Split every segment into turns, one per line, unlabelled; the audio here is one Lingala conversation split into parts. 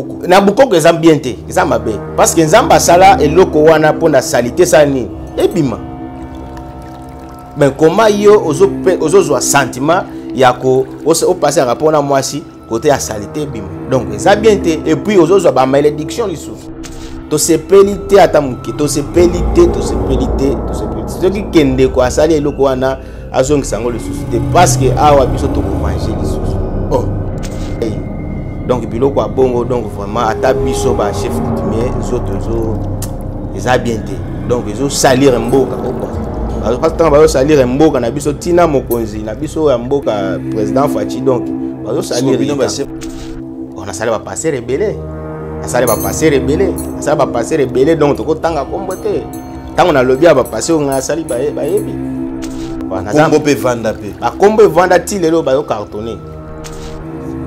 koko na bukoko eza bien te eza mabe parce que nzamba sala eloko wana pona salité ça ni ebima mais comment yo ozo sentiment ya ko o passer rapport na mwasi côté à salité ebima donc eza bien te et puis ozo ba malédiction lisusu to sepelité atamuki to sepelité ce qui kende ko asali eloko wana azongisa ngo lisusu te parce que awa biso to ko manger lisusu oh donc biloko a bongo donc vraiment ata biso ba chef coutumier zo eza bien te donc ezo salir mboka parce que ba salir mboka na biso tina mokonzi na biso ya mboka président Fachi donc ba salir on a salé ba passer rebelle ça va passer rebelle donc to ko tanga kombote tango na lobby ba passer on a sali ba yebi
kombo pe vanda pe
ba kombo vanda ti lelo ba yo cartonné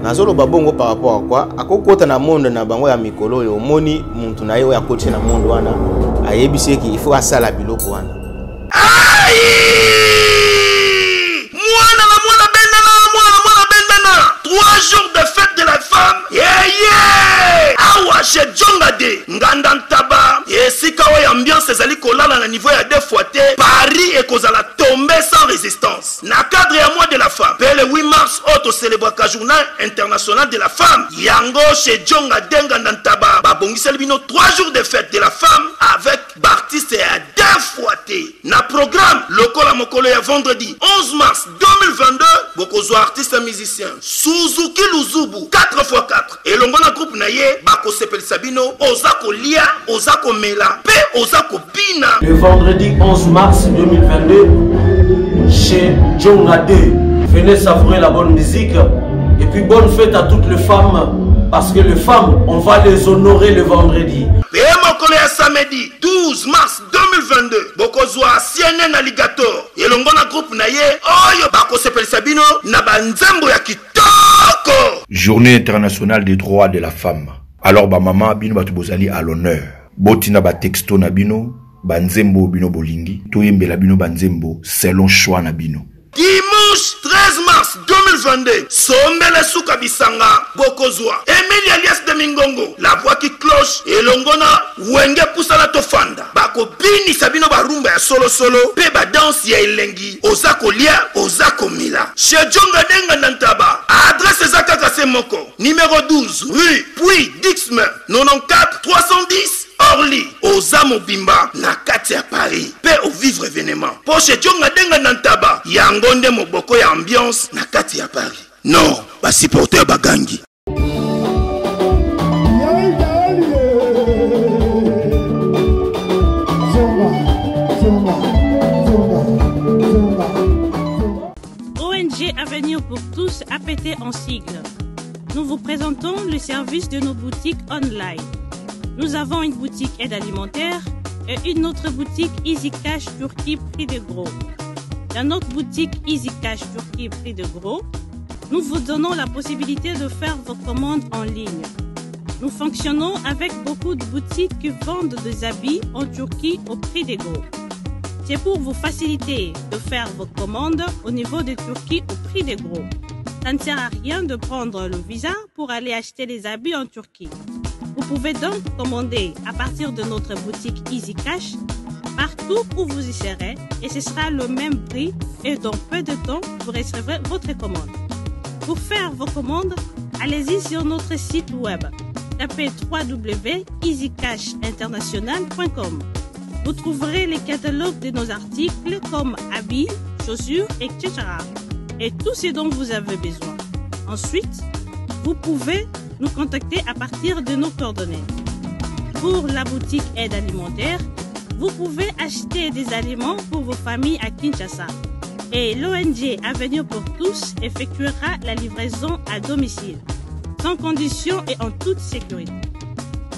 nazolo babongo par rapport à quoi akokota na monde na bango ya mikolo yo moni muntu na yo ya coach na monde wana ayebisi ki il faut asala biloko wana
mwana bendana 3 jours de fête de la femme awa chez Jongade ngandantaba esika wa ambiance ezali kolala na niveau ya 2 fois te Paris et kozala tomber sans résistance na cadre ya mois de la femme le 8 mars auto célébrer la journée internationale de la femme yango chez Jongade ngandantaba babongiseli bino 3 jours de fête de la femme avec artiste à 2 fois te na programme lokola mokolo ya vendredi 11 mars 2022 bokozwa artiste musicien Suzuki Luzubu 4x4 et longona groupe na ye bako sepel sabino ozako lia ozako mela pe ozako pina
le vendredi 11 mars 2022 chez Jongade. Venez savourer la bonne musique et puis bonne fête à toutes les femmes parce que les femmes on va les honorer le vendredi.
Et mokolo ya samedi 12 mars 2022 bokozwa CNN Alligator et longona groupe na ye oyo bako sepel sabino na banzembo ya kitoko.
Journée internationale des droits de la femme. Alors ba maman bino batu bozali à l'honneur. Botina ba texto na bino, banzembo bino bolingi, toyembela bino banzembo selon choix na bino.
Dimanche 13 mars 2022, Sombele Souka Bisanga, Bokozwa, Emilie alias de Mingongo, la voix qui cloche, et Longona, Wenge Poussala Tofanda, Bako Bini Sabino Barumba ya solo, Peba danse ya Elengi, Ozako Lia, Ozako Mila. Chez Djonga Denga Nantaba, adresse Zaka Kasemoko, numéro 12, rue Puy Dixmer, 94 310. Orly, Ozamo Bimba, na kati ya Paris, pe au vivre événement. Poche Djonga Denga Nantaba, Yangonde Moboko ya ambiance, na kati ya Paris. Non, ba supporter bagangi.
ONG Avenir pour tous APT en sigle. Nous vous présentons le service de nos boutiques online. Nous avons une boutique aide alimentaire et une autre boutique Easy Cash Turquie prix de gros. Dans notre boutique Easy Cash Turquie prix de gros, nous vous donnons la possibilité de faire vos commandes en ligne. Nous fonctionnons avec beaucoup de boutiques qui vendent des habits en Turquie au prix de gros. C'est pour vous faciliter de faire vos commandes au niveau de Turquie au prix de gros. Ça ne sert à rien de prendre le visa pour aller acheter les habits en Turquie. Vous pouvez donc commander à partir de notre boutique Easy Cash partout où vous y serez et ce sera le même prix et dans peu de temps vous recevrez votre commande. Pour faire vos commandes, allez-y sur notre site web. Tapez www.easycashinternational.com. Vous trouverez les catalogues de nos articles comme habits, chaussures, etc. et tout ce dont vous avez besoin. Ensuite, vous pouvez nous contacter à partir de nos coordonnées. Pour la boutique aide alimentaire, vous pouvez acheter des aliments pour vos familles à Kinshasa. Et l'ONG Avenir pour tous effectuera la livraison à domicile, sans condition et en toute sécurité,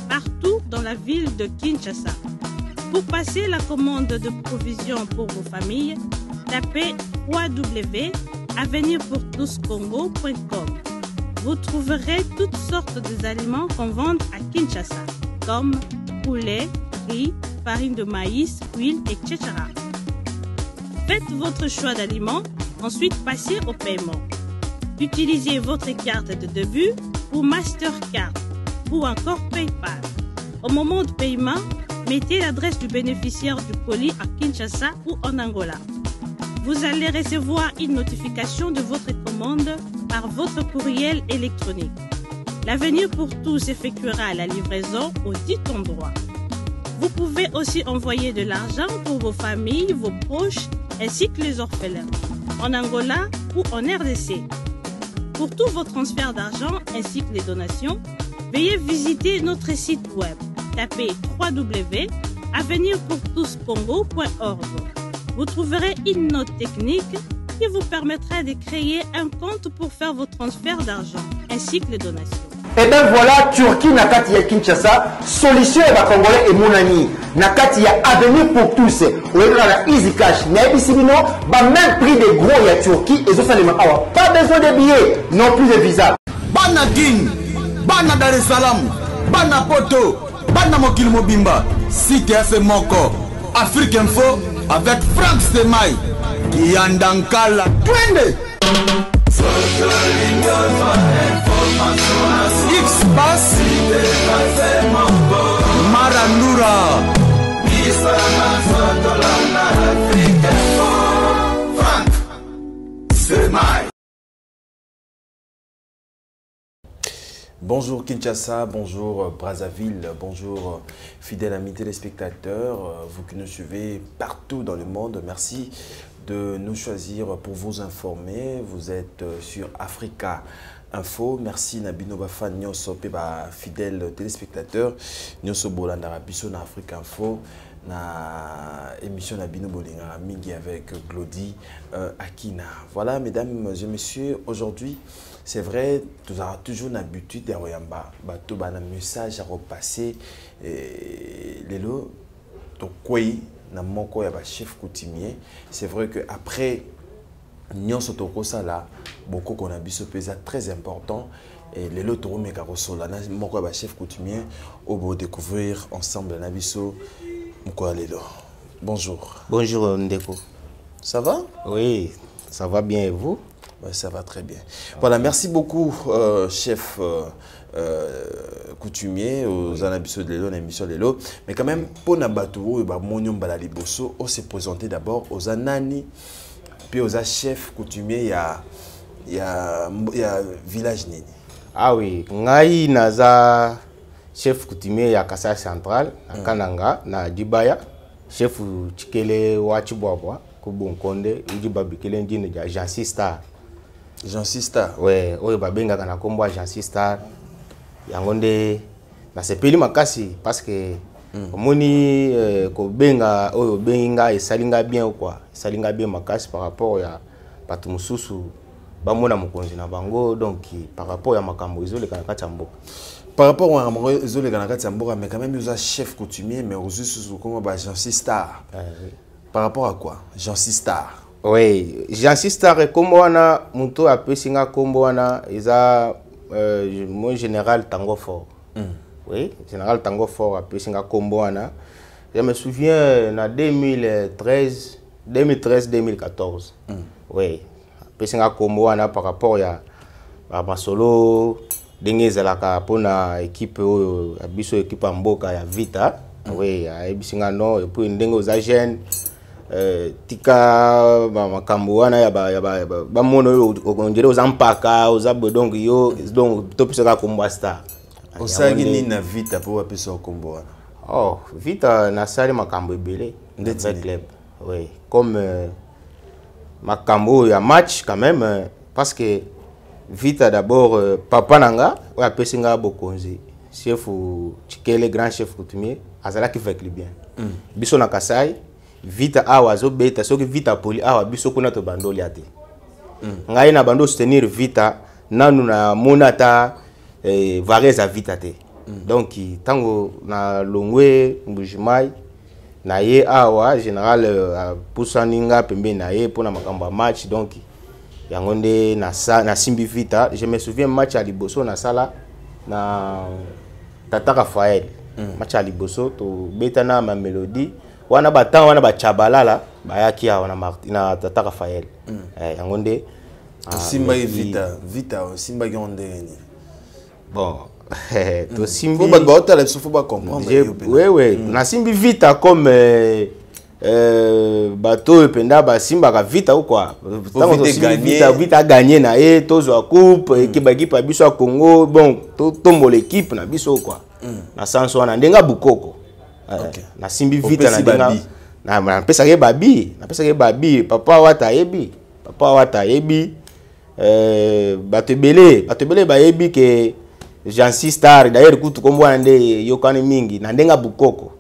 partout dans la ville de Kinshasa. Pour passer la commande de provisions pour vos familles, tapez www.avenirpourtouscongo.com. Vous trouverez toutes sortes d'aliments qu'on vend à Kinshasa, comme poulet, riz, farine de maïs, huile, etc. Faites votre choix d'aliments, ensuite passez au paiement. Utilisez votre carte de début ou Mastercard. ou encore PayPal. Au moment de paiement, mettez l'adresse du bénéficiaire du colis à Kinshasa ou en Angola. Vous allez recevoir une notification de votre commande par votre courriel électronique. L'avenir pour tous s'effectuera la livraison au dit endroit. Vous pouvez aussi envoyer de l'argent pour vos familles, vos proches, ainsi que les orphelins, en Angola ou en RDC. Pour tous vos transferts d'argent ainsi que les donations, veuillez visiter notre site web. Tapez www.avenirpourtouscongo.org. Vous trouverez une note technique qui vous permettra de créer un compte pour faire vos transferts d'argent ainsi que les donations.
Et bien voilà, Turquie nakati ya Kinshasa, solution ya Congolais et Mounani. Nakati ya avenir pour tous. Ou la easy cash. Mais ici, même prix des gros ya Turquie et ça les awa. Pas besoin de billets, non plus de visa.
Bana Guine, Bana Dar es Salaam, Bana Poto, Bana Mokil Mobimba, Site FM Moko, Afrique Info avec Frank Stemai, Yandankala, Twende. X-Bass Marandura Frank Stemai.
Bonjour Kinshasa, bonjour Brazzaville, bonjour fidèles amis téléspectateurs, vous qui nous suivez partout dans le monde, merci de nous choisir pour vous informer. Vous êtes sur Africa Info. Merci Nabino Bafan Nyoso Peba fidèles téléspectateurs. Nyoso Bolanda Rabiso na Africa Info. Na émission Nabino Bolinga Mingi avec Glody Akina. Voilà mesdames et messieurs, aujourd'hui c'est vrai, nous avons toujours l'habitude de bateau un message à repasser. Lelo, donc quoi, na moko ya ba chef coutumier. C'est vrai que après nyonso toko sala, beaucoup qu'on a biso pesa très important. Et lelo toro meka kosola na moko ya ba chef coutumier au beau découvrir ensemble na biso moko lelo. Bonjour.
Bonjour Ndeko.
Ça va?
Oui, ça va bien et vous?
Ouais, ça va très bien. Voilà, merci beaucoup, chef coutumier, aux anabiso de l'élo, l'émission de l'élo. Mais quand même, pour Nabatou, on s'est présenté d'abord aux anani, puis aux chefs coutumiers, il y a village Nini.
Ah oui, ngai naza chef coutumier à Kassa Central, à Kananga, na Dibaya, chef Chikele Wachibwabwa, Kubunkonde, Ujibabi Kelendine, Jansi Star.
Jansi Star.
Ouais, oyo babenga kana kombo Jansi Star. Yangonde na sepeli makasi parce que omoni ko benga oyo benga esalinga bien quoi. Esalinga bien makasi par rapport ya batu mususu bamona mokonzi na bango donc par rapport ya makambo ezole kana kati ya mboka.
Par rapport à makambo ezole kana kati ya mboka mais quand même nous a chef coutumier mais ozusu comme ba Jansi Star. Oui. Par rapport à quoi? Jansi Star.
Oui, j'insiste à Komboana, Muto a Pessinga Komboana, ils ont mon général Tango Fort. Oui, général Tango Fort a Pessinga Komboana. Je me souviens en 2013-2014. Oui, Pessinga Komboana par rapport à Masolo, Dengezalaka pour la équipe, Abiso équipe en Boka, ya Vita. Oui, à Ebisinga non, et puis Ndengo Zagen. Tika makambo wana ya ba mono onjere ozampaka ozabo donc yo donc topisaka kombo Star.
Osagi ni na Vita pour apesa kombo wana.
Oh, Vita na sali makambo ebele avec club. Oui, comme makambo ya match quand même parce que Vita d'abord papa nanga o apesinga bokonzi. Chef Chikele grand chef coutumier azala ki fait bien. Biso na Kasai Vita awa zo beta soki Vita poli awa biso kuna to bandoli ate. Ngai na bando soutenir Vita nanu na monata vareza Vita te. Donc tango na longwe mbujimai na ye awa général pusaninga pembe na ye pona makamba match donc yangonde na simbi Vita. Je me souviens match à Liboso na sala na Tata Raphaël. Match à Liboso to beta na ma mélodie. Wana batang wana bachabalala bayaki ya wana Martina Tata Raphaël. Yangonde
Simba Vita Simba Gonde.
Bon, to simbi
faut battre la faut pas comprendre
oui na simbi vita comme bateau penda ba simba ka vita ou quoi tant to simbi vita gagner na tozo coupe équipe biso Congo bon to tombo l'équipe na biso quoi na sens wana ndenga bukoko na simbi vita na ndenga na pesa ke babi papa wata yebi bato belé ba yebi ke Jansi Star d'ailleurs kutu kombo nde yokane mingi na ndenga bukoko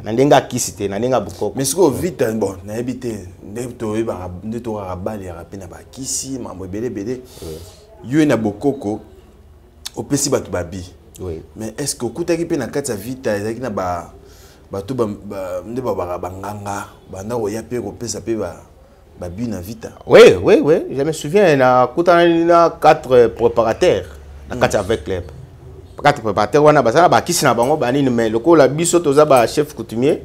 na ndenga kisite na ndenga bukoko
mais siko vite bon na habité nde to rabali ya rapena ba kisi mambo belé yo na bukoko opesi bato babi
oui
mais est-ce que okutaki pe na kati ya vite ezaki na bato nde banganga banda koya pe kopesa pe babi na vita
oui je me souviens na kutana na 4 préparateurs na kati avec club 4 préparateurs wana basana ba kisi na bango banini mais lokola biso toza ba chef coutumier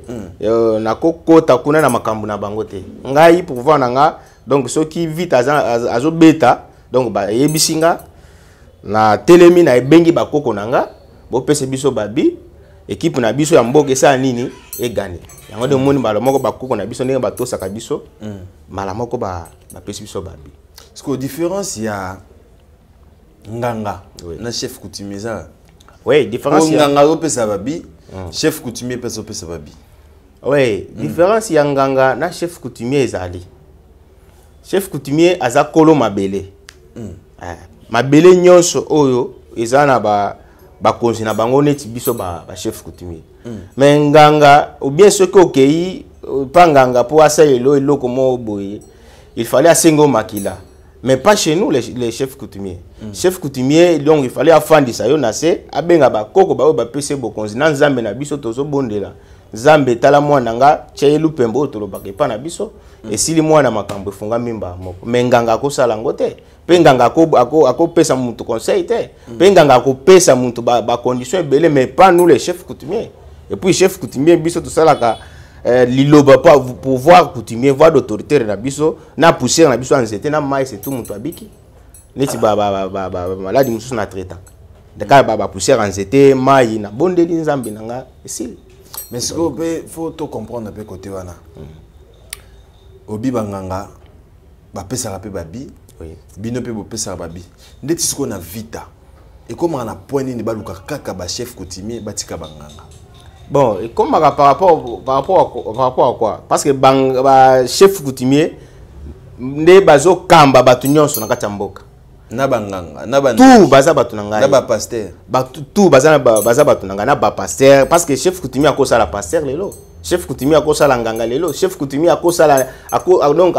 na kokota kuna na makambu na bango te ngai pouvoir na nga donc soki vite azo beta donc ba yebisinga na telemi na ebengi ba koko nanga bo pese biso babi équipe na biso ya mboka esa nini e gagner yango de moni balo moko ba koko na biso ndenge ba tosaka biso mala moko ba pese biso babi
parce que différence ya nganga na chef coutumier ça
oui différence
ya nganga opesa babi chef coutumier pesa babi
oui différence ya nganga na chef coutumier ezali chef coutumier aza kolo mabele mabele nyonso oyo ezana ba konzi na bango neti biso ba chef coutumier mais nganga ou bien ce que okei pa nganga po asalelo eloko mo boye il fallait asengo makila mais pas chez nous les chefs coutumiers chef coutumier donc il fallait afandisa yo na se abenga ba koko ba ba pese bokonzi na nzambe na biso tozo bondela nzambe tala mwana nga chelu pembo tolobaka pa na biso esili mwana makambo efunga mimba moko menganga ko sala ngote penganga ako pesa muntu conseil te penganga ko pesa muntu ba condition belé mais pas nous les chefs coutumiers et puis chef coutumier biso to sala ka liloba pas pouvoir coutumier voix d'autorité na biso na pousser na biso anzete na mai c'est tout muntu abiki neti ba maladi mususu na traitant de ka ba pousser anzete mai na bondeli nzambe nanga esili
mais ce que faut tout comprendre un peu côté wana obi banganga ba pesa pe babi oui bino pe bo pesa babi ndeti siko na vita et comment on a point ni baluka kaka ba chef coutumier batika banganga
bon et comment par rapport à quoi parce que ba chef coutumier nde bazo kamba batu nyonso na kati ya mboka
na banganga na ba
tout baza batu na ngai
na ba pasteur
tout baza batu na ngai na ba pasteur parce que chef coutumier akosa la pasteur lelo chef coutumier akosa la nganga lelo chef coutumier akosa la donc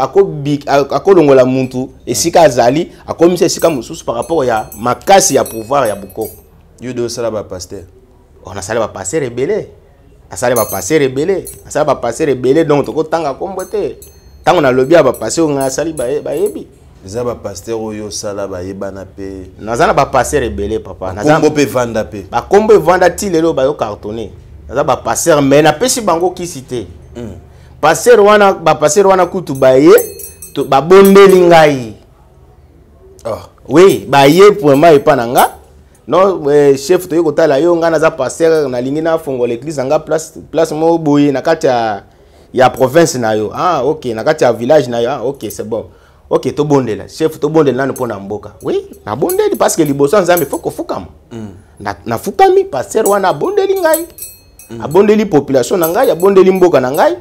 akolongola muntu esika azali akomisa esika mususu par rapport ya makasi ya pouvoir ya bukoko
yo do sala ba pasteur
on a salé ba passer rebelle asale ba passer rebelle asale ba passer rebelle donc toko tanga kombote tango na lobby ba passer on a sali ba yebi
za ba pasteur oyo sala ba yebana pe
nazana ba passer rebelle papa
nazana kombo pe vanda pe
ba kombo vanda ti lelo ba yo cartonné nazana ba passer mais na pesi bango kisité passer wana kutu ba ye to ba bondeli ngai oui ba ye pour moi epananga non chef to yoko tala yo ngana za passer na lingi na fongo l'église nga place mo boye na kati ya province na yo OK na kati ya village na yo OK c'est bon OK to bondela chef to bondela na pona mboka oui na bondeli parce que liboso nzambe foko fukama na fukami passer wana bondeli ngai abondeli population na ngai abondeli mboka na ngai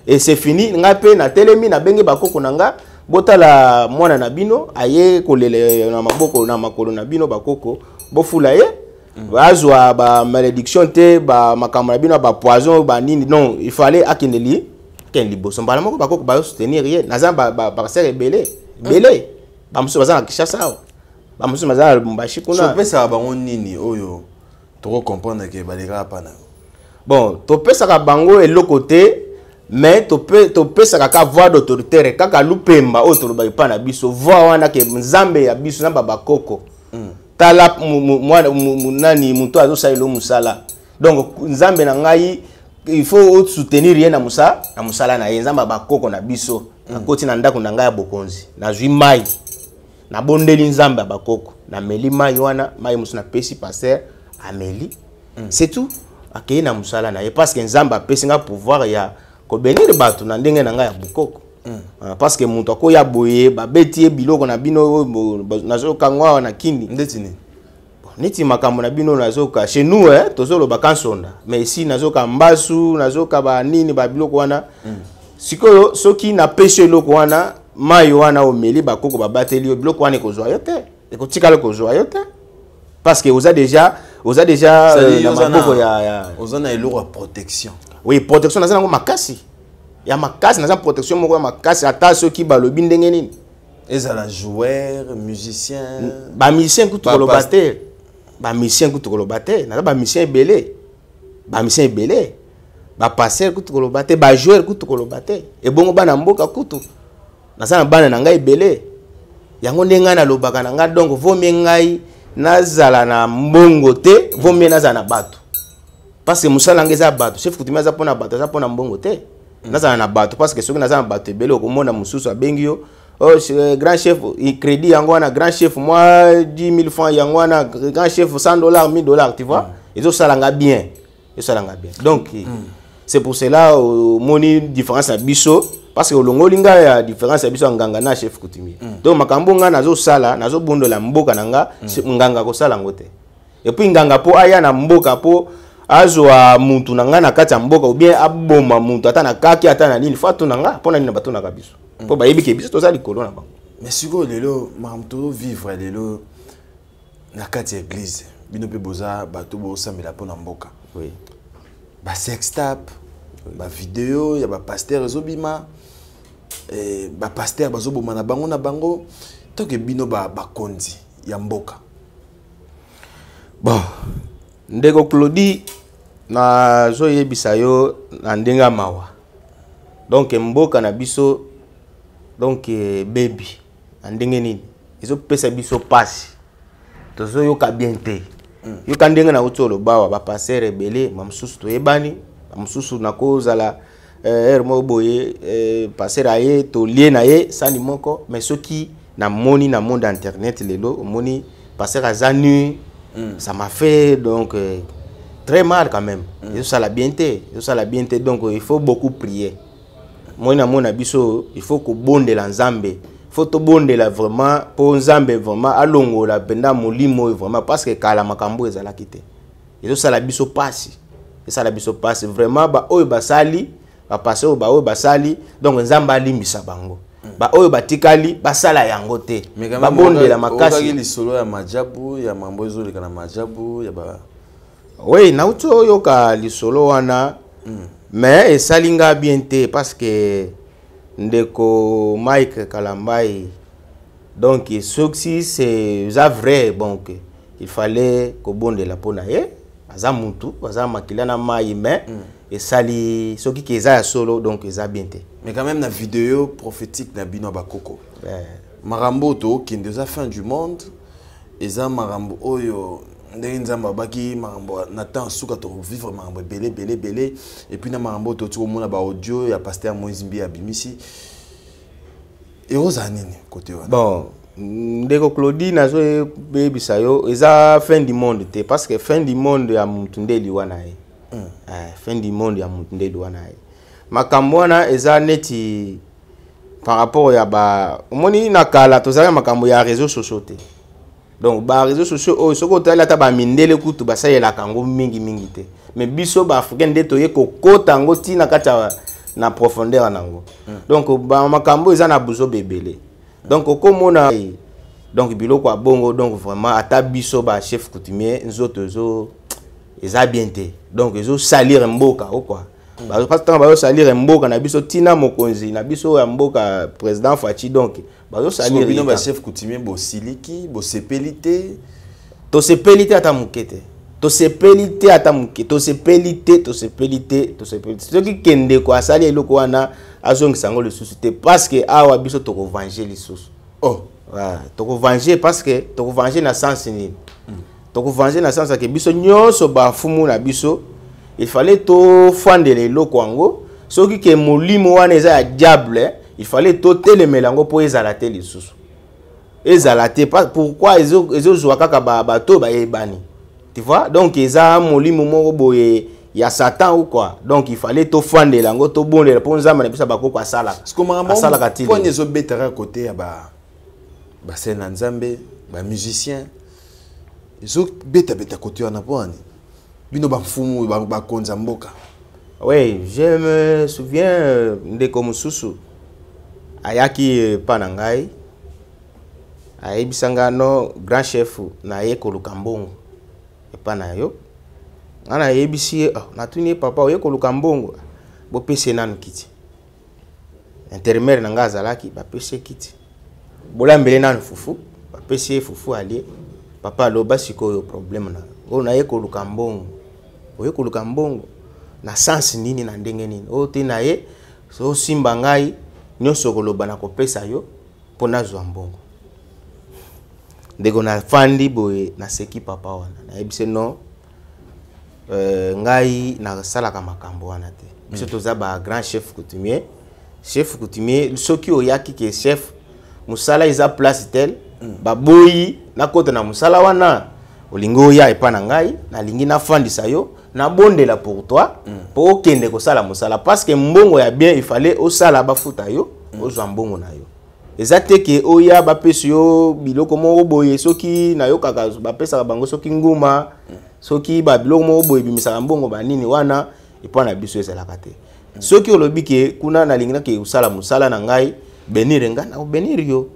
et c'est fini ngai pe na telemi na benge bakoko na nga botala mwana na bino aye kolele na maboko na makolo na bino bakoko bofula ye bazwa ba malédiction te ba makamala bino ba poison ba nini non il fallait akendeli kendi boso mbala moko bakoko ba soutenir ye naza ba passer belé ba muso baza na Kishasa ba muso baza Lubumbashi kuna
so pesa bango nini oyo to comprendre que baleka pana
bon to pesa ka bango eloko te mais to pesa ka voix d'autorité kaka lupemba oyo to loba pana biso voix wana ke nzambe ya biso na bakoko tala nani muntu azo sailo musala donc nzambe na ngai il faut soutenir rien na musala na nzamba bakoko na biso akoti na ndako na ngai ya bokonzi na zwi mai na bondeli nzamba bakoko na meli mai wana mai musu na pesi passer ameli c'est tout akei na musala na ye parce que nzamba pesinga pouvoir ya ko bénir bato na ndenge na nga ya bukoko parce que muto ko ya boye babeti biloko na bino nazoka ngwa na kindi
ndetini
niti makambo na bino nazoka chez nous tozolo bakansonda mais ici nazoka mbasu nazoka ba nini ba biloko wana sikoyo soki na pêche loko wana mayo wana omeli bakoko babateli biloko wana ekozwa yo te ekotikala kozwa yo te parce que oza déjà na maboko ya
oza na eloko ya protection.
Oui, protection naza nango makasi ya makasi naza protection moko ya makasi ata soki balobi ndenge nini
ezala joueur musicien
ba musicien kutu koloba te ba musicien kutu koloba te naza ba musicien ebele ba passer kutu koloba te ba joueur kutu koloba te ebongo bana mboka kutu naza na bana na ngai ebele yango ndenga na lobaka na nga donc vomie ngai nazala na mbongo te vomie nazala na bato parce que musala ngeza bato chef coutumier za pona bato za pona mbongo te nazala na bato parce que soki nazala na bato ebele okomona mususu abengi yo oh grand chef crédit yango wana grand chef moi 10 000 francs yango wana grand chef $100 $1000 tu vois ezo salanga bien donc c'est pour cela moni différence na biso parce que olongolinga ya différence ya biso nganga na chef coutumier donc makambo nga nazo sala nazo bondola mboka nanga nganga ko sala ngote et puis nganga po aya na mboka po azwa muntu nanga na kati ya mboka ou bien aboma muntu ata na kaki ata na nini fatu nanga pona nini bato na kabiso po bayebi ke biso toza likolo na bango
mais siko lelo makamto vivre lelo na kati ya église bino pe boza bato bo sambela pona mboka
oui
ba sextape ba vidéo ya ba pasteur ezobima ba pasteur bazoboma na bango toke bino ba konzi ya mboka
bon ndeko Claudie na zo yebisa yo na ndenga mawa donc mboka na biso donc baby na ndenge nini izo pesa biso pasi tozo yoka bien te yoka ndenge na utolo bawa ba passer ebele mamsusu to yebani mamsusu na kozala mo boye passer aye to lie na ye sani moko mais soki na moni na monde internet lelo moni passer azanu ça m'a fait donc très mal quand même. Ça la bien te donc il faut beaucoup prier. Moi na mona biso il faut que bonde la nzambe. Il faut to bonde la vraiment pour nzambe vraiment alongo la benda molimo vraiment parce que kala makambo ezala kité. Et ça la biso passe. Et ça la biso passe vraiment ba oyo basali ba passer ba oyo basali donc nzamba limbisa bango. Ba oyo batikali basala yango te ba bonde la makasi
li solo ya majabu ya mambo ezoleka na majabu ya ba
oui na uto yoka li solo wana mais esalinga bien te parce que ndeko Mike Kalambai donc soksi c'est vrai donc il fallait ko bonde la pona ye aza mutu aza makila na mai mais esali soki keza ya solo donc eza bien te.
Mais quand même la vidéo prophétique na bino bakoko. Marambo to kinde za fin du monde eza marambo oyo ndenge nzamba baki marambo na temps suka to vivre marambo belé et puis na marambo to tu mona ba audio ya pasteur Moïse Mbi abimisi. Et oza nini côté wana.
Bon ndeko Claudie nazo bebisa yo eza fin du monde te parce que fin du monde ya mutundeli wana ye. Fin du monde ya mutundeli wana ye. Makambo wana eza neti par rapport ya ba omoni na kala tozala makambo ya réseaux sociaux te donc ba réseaux sociaux o soko tala ta ba mindele kutu basayela kango mingi te mais biso ba africain nde toye kokota ngo tina kata na profondeur nango donc ba makambo eza na buzo bebele donc okomona donc biloko a bongo donc vraiment ata biso ba chef coutumier nzoto zo eza bien te donc ezo salir mboka o quoi parce que bazo salir mboka na biso tina mokonzi na biso ya mboka président Fachi donc bazo salir
bino ba chef coutumier bo siliki bo sepelité
to sepelité ata mukete to sepelité ata mukete to sepelité soki kende ko asali eloko wana azongisa ngo le suscité parce que awa biso to ko venger les sous
oh
to ko venger parce que to ko venger na sens ni to ko venger na sens que biso nyonso ba fumu na biso il fallait to fandele loko ango soki ke molimo wana eza ya diable il fallait to telemela ngo po ezala te lisusu ezala te pourquoi ezo zwa kaka bato ba yebani Tu vois? Donc, ils ont molimo moko boye ya Satan ou quoi. Donc, il fallait tout fonder lango tout bon les réponses à manipisa bako kwa sala.
Parce que maman point les autres bêtes à côté ba c'est Nzambe, ba musicien. Les autres bêtes à côté on a pas ni. Bino ba fumu ba konza mboka.
Oui, je me souviens de comme Susu. Ayaki panangai. Aibisanga no grand chef na ye koluka mbongo. Epa na yo. Ana yebisi na tuni papa ye koluka mbongo. Bo pese nanu kiti. Intermere nanga azalaki ba pese kiti. Bolambele nanu fufu, ba pese fufu ali. Papa loba sikoyo problème na. O na ye koluka mbongo. O ye koluka mbongo. Na sens nini na ndenge nini. O te na ye so simba ngai nyonso koloba na kopesa yo pona zwa mbongo. Ndeko na fandi boye na seki papa wana na yebise no ngai na sala ka makambo wana te biso toza ba grand chef coutumier soki oyaki ke chef musala iza place tel ba boyi na kota na musala wana olingo ya epa na ngai na lingi na fandi sayo na bondela pour toi po okende ko sala musala parce que mbongo ya bien il fallait au sala ba futa yo ozwa mbongo na yo. Ezate ke oya ba pesi yo biloko moko boye soki na yo kaka ba pesa bango soki nguma soki ba biloko moko boye bimisa mbongo ba nini wana ipo na biso ezala kate soki olobi ke kuna na lingina ke usala musala na ngai benir nga na benir yo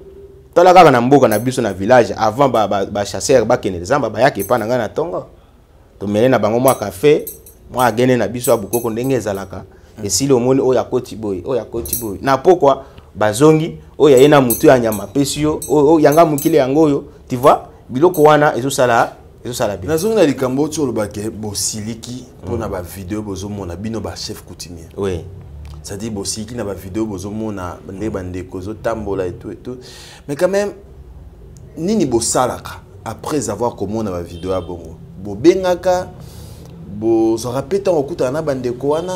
tala kaka na mboka na biso na village avant ba chasser ba kene zamba ba yake pa na nga na tongo to mele na bango mwa café mwa gene na biso abukoko ndenge ezalaka esili omoni oya koti boy na pokwa bazongi oya yena mutu ya nyama pesio o yanga mukile yango yo tu vois biloko wana ezosala bien
nazongi na likambo ti olobake bosiliki mpona ba video bozomona bino ba chef coutumier
oui
c'est-à-dire bosiliki na ba video bozomona nde bandeko zotambola et tout mais quand même nini bosalaka après avoir komona ba video ya bongo bobengaka bozora peta okutana na bandeko wana.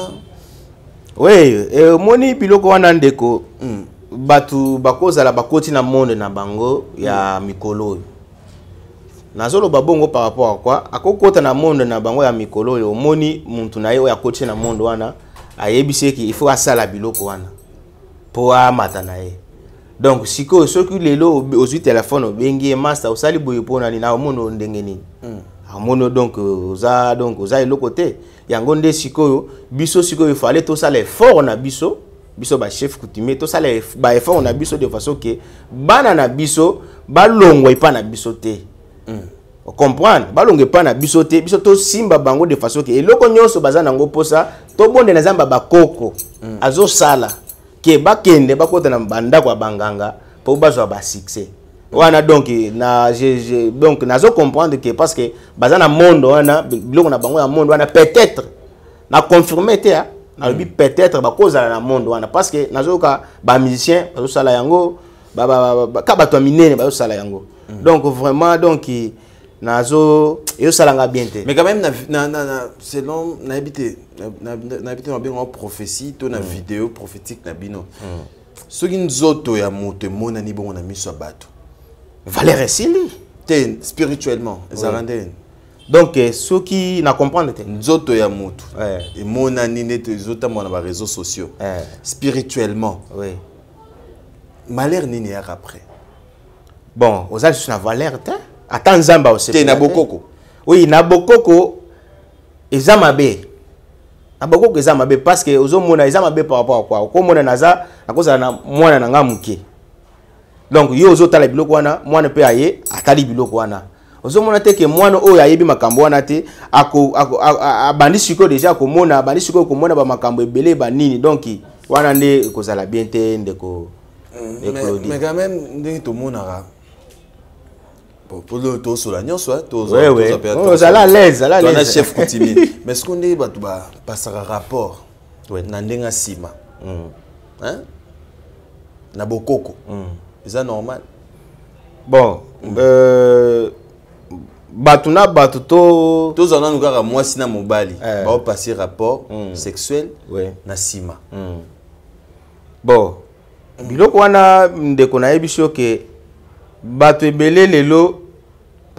Oui, moni biloko wana ndeko batu bakozala bakoti na monde na bango ya mikolo. Nazolo babongo par rapport à quoi? Akokota na monde na bango ya mikolo yo moni muntu na ye ya koti na monde wana ayebiseki il faut asala biloko wana po amata na ye. Donc siko soki lelo ozwi téléphone obengi master osali boye pona ni na mono ndenge nini. Amono donc oza eloko te yango nde sikoyo biso sikoyo fallait to sala effort na biso ba chef coutumier to sala ba effort na biso de façon que bana na biso balongwa ipa na biso te o comprendre balongwa ipa na biso te biso to simba bango de façon que eloko nyonso bazana ngo posa to bonde na zamba bakoko azo sala ke bakende bakota na banda kwa banganga po bazwa ba succès. Wana donc donc nazo comprendre que parce que bazana monde wana biloko na bango ya monde wana peut-être na confirmer te na bi peut-être ba cause na monde wana parce que nazo ka ba musicien bazo sala yango ka bato minene bazo sala yango donc vraiment donc nazo yo sala nga bien te
mais quand même selon na habité na bien prophétie to na vidéo prophétique na bino soki nzoto ya moto mona ni bongo na miso bato
valeur esili
te spirituellement ezarande
donc ceux qui na comprendre te
nzoto ya mutu et mona nini te zota mona ba réseaux sociaux spirituellement
oui
malheur nini ya après
bon oza sur na valeur te ata nzamba aussi
te na bokoko
oui na bokoko ezamabe aboko ke zamabe parce que ozomona ezamabe par rapport à quoi ko mona naza akoza na mwana na nga muke. Donc yo ozotala biloko wana mwana pe aye atali biloko wana ozomona te ke mwana oyo ayebi makambo wana te abandi siko déjà komona abandi siko komona ba makambo ebele ba nini donc wana nde kozala bien te ndeko
mais quand même ndenge to monaka pour le to sola nyonso to
ozala l'aise
on a chef coutumier mais ce qu'on est batu ba pasaka rapport na ndenga sima hein na bokoko c'est normal
bon batu na batu to
zana ngaka mwasi na mobali ba passer rapport sexuel na sima
bon biloko wana ndeko na yebiso ke batu ebele lelo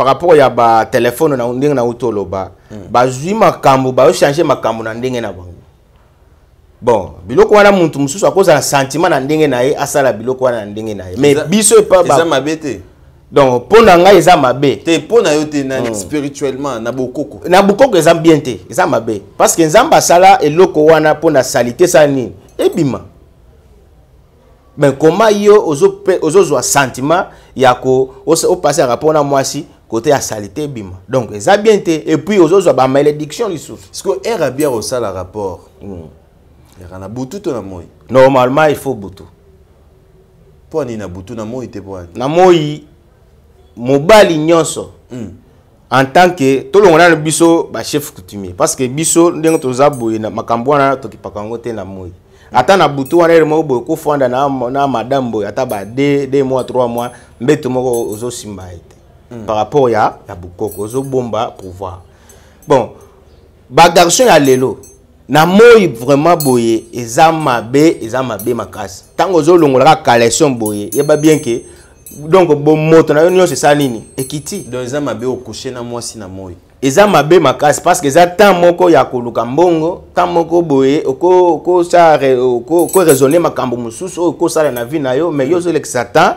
par rapport ya ba téléphone na ndenge na utolo ba bazui makambo ba changer makambo na ndenge na bango. Bon, biloko wana muntu mususu akoza na sentiment na ndenge na ye asala biloko wana na ndenge na ye. Mais biso pas ba.
Eza mabete.
Donc pona nga eza mabe.
Te pona yo te na spirituellement na bokoko.
Na bokoko eza bien te, eza mabe. Parce que nzamba sala eloko wana pona salité sa nini? Ebima. Mais comment yo ozo zo sentiment ya ko o passer rapport na mwasi côté à salité bima. Donc eza bien te et puis ozo zo ba malédiction lisusu.
Est-ce que era bien au sala rapport? Era na butu to na moi.
Normalement il faut butu.
Poni na butu na moi te poni.
Na moi mobali nyonso. En tant que tout le monde biso ba chef coutumier parce que biso ndenge toza boye na makambo wana tokipaka ngo te na moi. Ata na butu wana ile moko ko fonda na madame boye ata ba 2 mois 3 mois mbeto moko ozo simba ete. Par rapport ya bukoko ozo bomba pouvoir. Bon, ba garçon ya lelo na moi vraiment boye eza mabe makasi. Tango ozo longola collection boye yeba bien que donc bon moto na yo c'est ça nini ekiti
donc eza mabe au coucher na mwasi na moi
eza mabe makasi parce que eza temps moko ya koluka mbongo temps moko boye ko raisonner makambo mususu ko sala na vie na yo mais yo zo l'exatan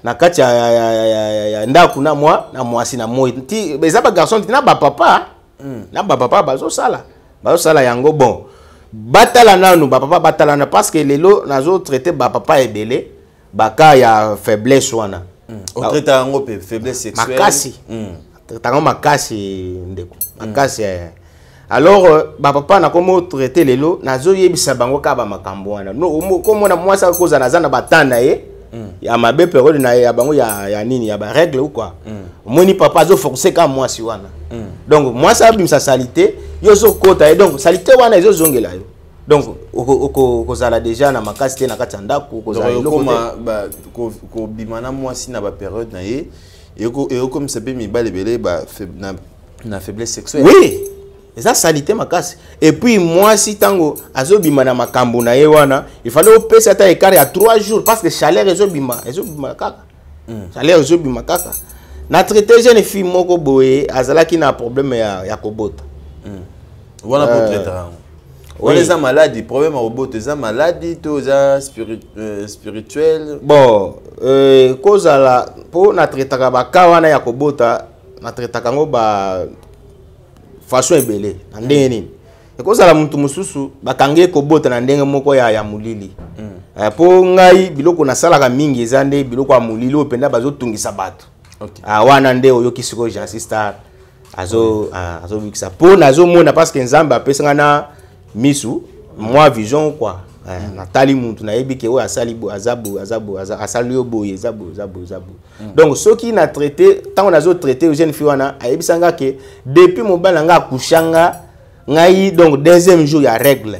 na kati ya ndaku na mwasi na moi ti eza ba garçon na ba papa bazo sala yango bon batala nanu ba papa batala na parce que lelo nazo traiter ba papa ebele baka ya faiblesse wana.
On traite en faiblesse sexuelle.
Makasi. Tango makasi ndeko. Makasi. Alors papa na komo traiter lelo nazo yebisa bango ka ba makambo wana. No komo na mwasa koza na zana batana ye. Ya mabe période na ya bango ya nini ya ba règle ou quoi. Moni papa zo forcer ka mwasi wana. Donc mwasa bimsa salité yo zo kota et donc salité wana zo zongela yo. Donc ko zala déjà na makasi te na katanda ko zala
ko bimana mwasi na ba période na ye et comme ça peut mi balebele ba na faiblesse sexuelle.
Oui, eza salité makasi et puis mwasi tango azo bimana makambo na ye wana il fallait opesa ta écart ya 3 jours parce que chaleur ezo bima kaka. Chaleur ezo bima kaka. Na traité jeune fille moko boye azala ki na problème ya kobota.
Wana ko traiter. Oui. Les maladies, problème au bout, les maladies, tous spirituels.
Bon, cause la pour na traiter ba kawana ya kobota, na traiter kango ba façon ebele, ndenge nini. Cause la muntu mususu bakange kobota na ndenge moko ya mulili. Po ngai biloko na sala ka mingi ezande biloko ya mulili openda bazo tungisa bato.
Okay.
Wana nde oyo kisiko jansista azo bikisa. Po nazo mona parce que nzamba apesanga na misu moi vision quoi natali muntu na yebi ke o asali bo azabu asali yo boye zabu. Donc ceux qui na traité tant on a traité jeune fille wana ayebisanga ke depuis mobala nga kushanga ngai donc deuxième jour ya règle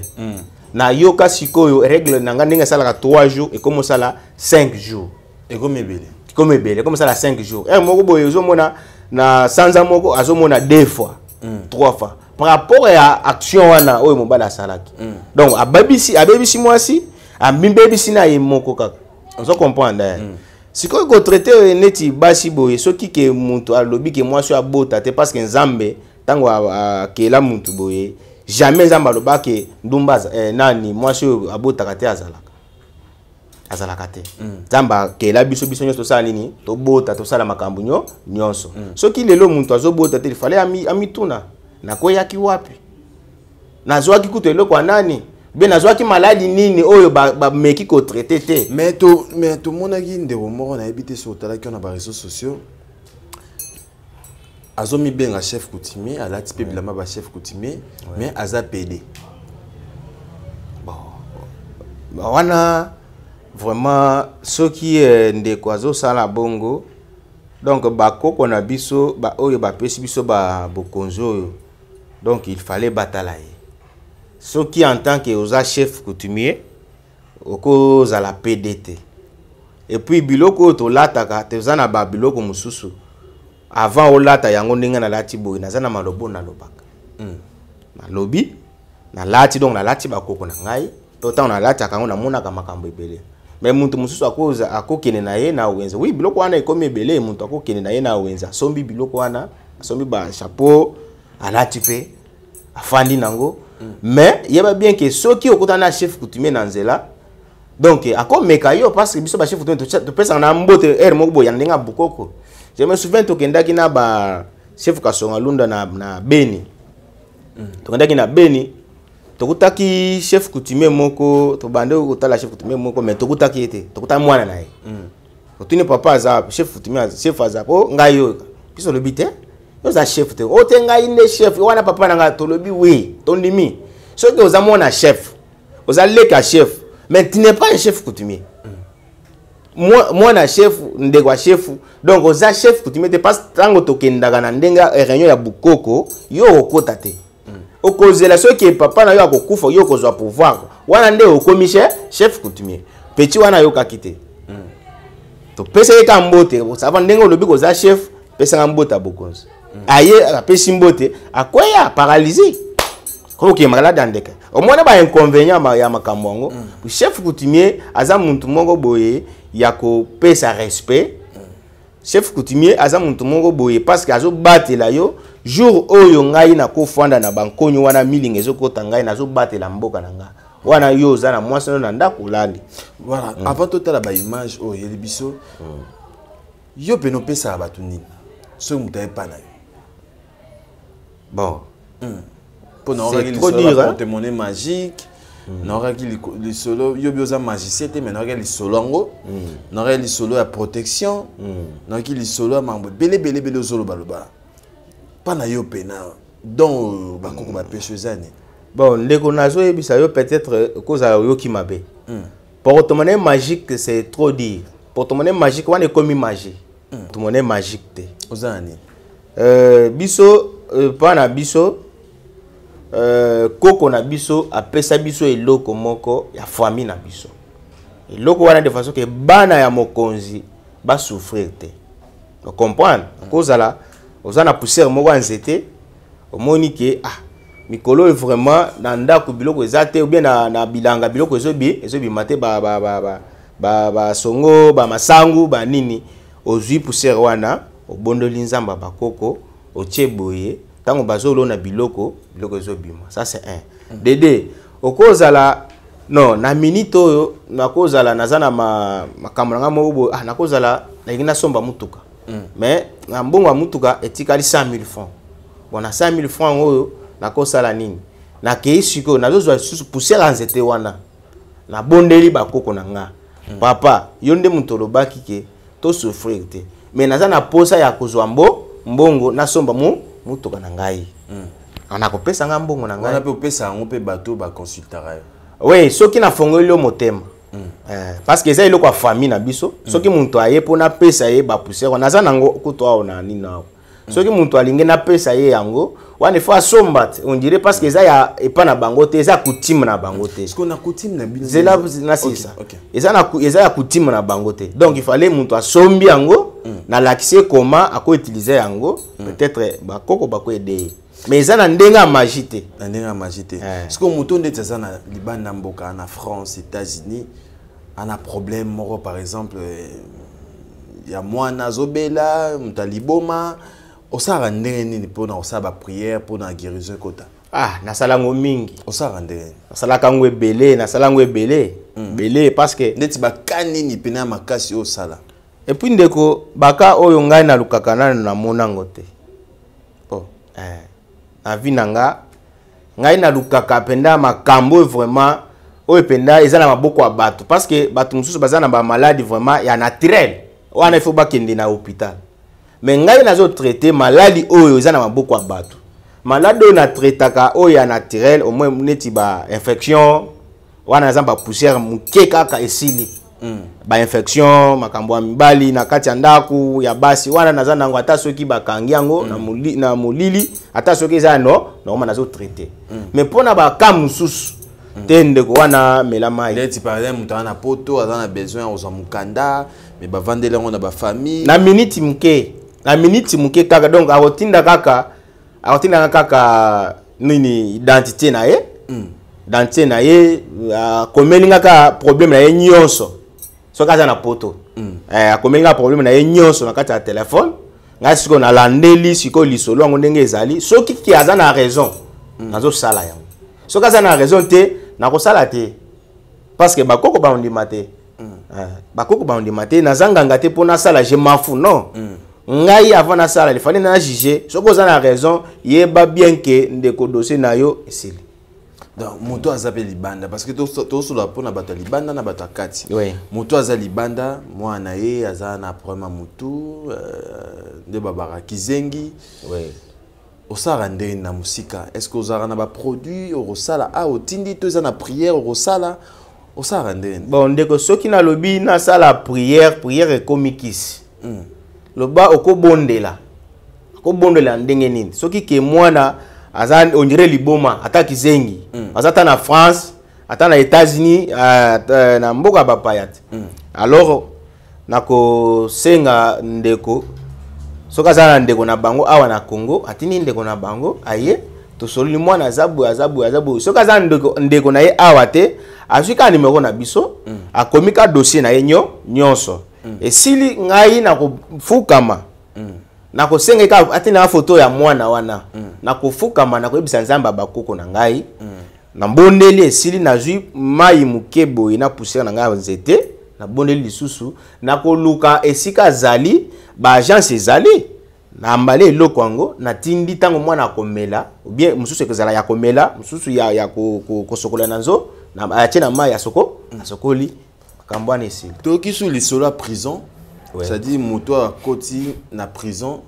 na yoka sikoyo règle nanga ndenge sala 3 jours et comme ça 5 jours
et comme ebele
comme ça 5 jours moko boye zo mona na sanza moko azomona 2 fois 3 fois par rapport à action wana oyo mobala salaki. Donc abebisi mwasi abibebisi na yemoko kaka. On se comprendre. Si ko traiter neti basi boye soki ke muntu alobi ke mwasi abota te parce que nzambe tango akela muntu boye jamais nzambe aloba ke ndumba nani mwasi abota kate azalaka te. Nzambe akela biso nyonso sala nini to bota to sala makambo nyonso. Soki lelo muntu azobota te il fallait amituna na koyaki wapi nazwaki kuto eloko nani be nazwaki maladi nini oyo ba meki ko traiter te
mais to monaki ndeko moko na ebité sur talaki na ba réseaux sociaux azomi benga chef coutumier alati pe bilama ba chef coutumier mais aza PD
bon wana vraiment soki ndeko azo sala bongo donc bakoko na biso ba oyo ba pesi biso ba bokonzo. Donc il fallait batailler. Ce qui en tant que oza chef coutumier, oko za la PDT. Et puis biloko to lataka te zana ba biloko mususu. Avant o lata yango ndinga na lati boy na zana malobo na lobaka. Na lobi na lati donc na lati bakoko na ngai. Autant na lati akango na mona ka makambo ebele. mais muntu mususu akoza akokene na ye na wenza oui biloko wana ekomi ebele muntu akokene na ye na wenza sombi biloko wana sombi ba chapeau alati pe afandi nango mais yeba bien que soki okutana chef coutumier na nzela donc akomeka yo parce que biso ba chef coutumier to pesa na mbote moko boya ndinga bukoko je me souviens to kendaki na ba chef Kasonga Lunda na Beni to kendaki na Beni tokutaki chef coutumier moko to bande okutala chef coutumier moko mais tokutaki ete tokuta mwana na ye otuni papa za chef coutumier chef azapo ngayo biso lobite yo za chef te o te ngai ne chef wana papa na nga to lobi oui tondimi soki oza mwana chef oza leka chef mais tu n'es pas un chef coutumier moi na chef ndekwa chef donc oza chef coutumier te parce tango tokendaka na ndenga réunion ya bukoko yo okota te okozela soki papa na yo akokufa yo kozwa pouvoir wana nde okomi chef coutumier petit wana yo kakite to pesa ye kambote ça va ndengo lobi koza chef pesa ngambota bokonzi aye apesi mbote akoya paralysé koki malade andeka omona ba inconvénient ya makambo chef coutumier aza muntu moko boye ya ko pesa respect chef coutumier aza muntu moko boye parce que azo batela yo jour oyo ngai na kofanda na bankonyo wana milinga ezokota ngai nazo batela mboka na nga wana yo za na mwasano na ndako landi
voilà avant totala ba image o yeli biso yo peno pesa batu nini so mutaye pa na yo
bon
pour n'aura trop dire témoigner magique n'aura qui les solo yo bioza magicien mais n'aura les solongo n'aura les solo à protection n'aura qui les solo à mambo belé solo baloba pas na yo pena donc ba koko ba pêcheuse année
bon ndeko nazo ebisa yo peut-être cause à yo qui mabe porte-monnaie magique c'est trop dire porte-monnaie magique wana comme magie porte-monnaie magique te
ozani
biso pa na biso koko na biso apesa biso eloko moko ya famille na biso eloko wana de façon que bana ya mokonzi ba souffrir te vous comprendre kozala ozana poussière moko nzete omoni ke mikolo est vraiment na ndako biloko ezate ou bien na bilanga biloko ezobi mate ba songo ba masangu ba nini ozui poussière wana obondoli nzamba bakoko otie boye tango bazolo na biloko ezobima ça c'est un dede okozala non na minute oyo nakozala nazana makambo nga moko nakozala na ngina somba mutuka mais na mbongo mutuka etikali 100,000 francs bon na 100,000 francs oyo nakosala nini na keisiko nazozwa susu poussière nzete wana na bondeli bakoko na nga papa yonde mutolo baki ke to souffrir te mais nazana posa ya kozwa mbongo na somba mutuka na ngai ana kopesa nga mbongo na ngai
wana pe pesa ngo pe bateau ba consultera
oui soki na fongoli motema parce que eza eloko ya famille na biso soki muntu aye pona pesa ye ba poussière naza nango kutoa na nini nawo soki muntu alingi na pesa ye yango wana faut asomba on dirait parce que eza ya epa na bango te eza coutume na bango te
ce qu'on a coutume na bino
zela na sisa eza ya coutume na bango te donc il fallait muntu asombi yango na lakise comment ako utiliser yango peut-être bakoko bako aider mais eza na ndenga magie te
na ndenga magie te ce que muto ndetse za na libanda mboka na France États-Unis ana problème moko par exemple ya mwana zobela mutaliboma osara ndenge nini pona osaba prière pona guérison kota
nasalango mingi
osara ndenge
nasalaka ngo ebele nasalango ebele belé parce que
ndeti bakani ni pena makasi osala
et puis ndeko baka oyo ngai na lukaka na monango te na vie nanga ngai na lukaka penda makambo vraiment oyo penda eza na maboko ya bato parce que bato mususu baza na ba maladie vraiment ya naturel wana il faut bakende na hôpital mais ngai nazo traiter maladie oyo eza na maboko ya bato maladie oyo na traitaka oyo ya naturel au moins neti ba infection wana naza ba poussière muke kaka esili ba infection makambo ya mibali na kati ya ndaku ya basi wana naza nango ata soki bakangi yango na molili ata soki eza normal nazo traiter mais pona ba ka mususu tende ko wana melama
ndeti par exemple mutu na poto aza na besoin oza mukanda mais ba vandele ngo na ba famille
na minute muke kaka donc akotinda kaka nini identité na ye identité na ye komelinga ka problème na ye nyonso soki aza na poto akomenga problème na ye nyonso na kati ya telefone ngai sikoyo nalandeli sikoyo lisolo yango ndenge ezali soki ki aza na raison nazosala yango soki aza na raison te nakosala te parce que bakoko baondima te bakoko baondima te nazanganga te mpo nasala je mafu non ngai avant nasala lefali na juger soki oza na raison yeba bien ke ndeko dossier na yo esili.
Donc moto azape libanda parce que tout sur la peau na bato libanda na bato kati.
Oui.
Moto aza libanda moi na ye aza na problème moto de babara kizengi.
Oui.
Osara ndenge na musika est-ce que osara na ba produit osala otindi to za na prière osala osara ndenge.
Bon ndeko soki na lobi na sala prière ekomikisi. Loba okobondela. Okobondela ndenge nini? Soki ke mwana azan on dirait liboma ata kizengi azata na France ata na États-Unis na mboka bapayat alors nako senga ndeko soka za ndeko na bango awa na Congo atini ndeko na bango aye to soli mwana azabu soka za ndeko na ye awa te azwika numéro na biso akomika dossier na ye nyonso esili ngai na kufukama na kosenga atina photo ya mwana wana na kofukama na koyebisa nzamba bakoko na ngai na bondeli esili na zui mai mukebo ina poussière na ngai nzete na bondeli lisusu na koluka esika zali ba agence ezali na mbale eloko yango na tindi tango mwana akomela ou bien mususu ekozala ya komela mususu ya kosokola na nzo na atie na mai ya sokoli kambwana esili
toki sur lisolo ya prison. Ouais. C'est-à-dire moto a koti na prison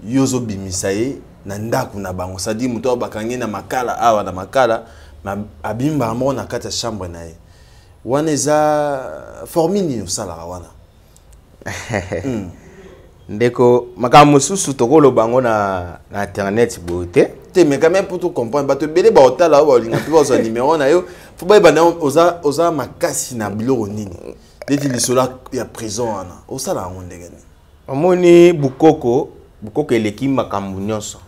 yozo bimisaye na ndaku na bango c'est-à-dire moto bakangi na makala awa na makala na abimba mo na kati ya chambre na ye wana eza formini osala wana
ndeko makambo susu tokolo bango na internet bote
te mais quand même pour tout comprendre bato belé ba otala ba linga pe ba numéro na yo faut ba bana oza makasi na biloko nini. Dès lisolo ya prison wana osala ngo ndenge ni
omoni bukoko eleki makambo nyonso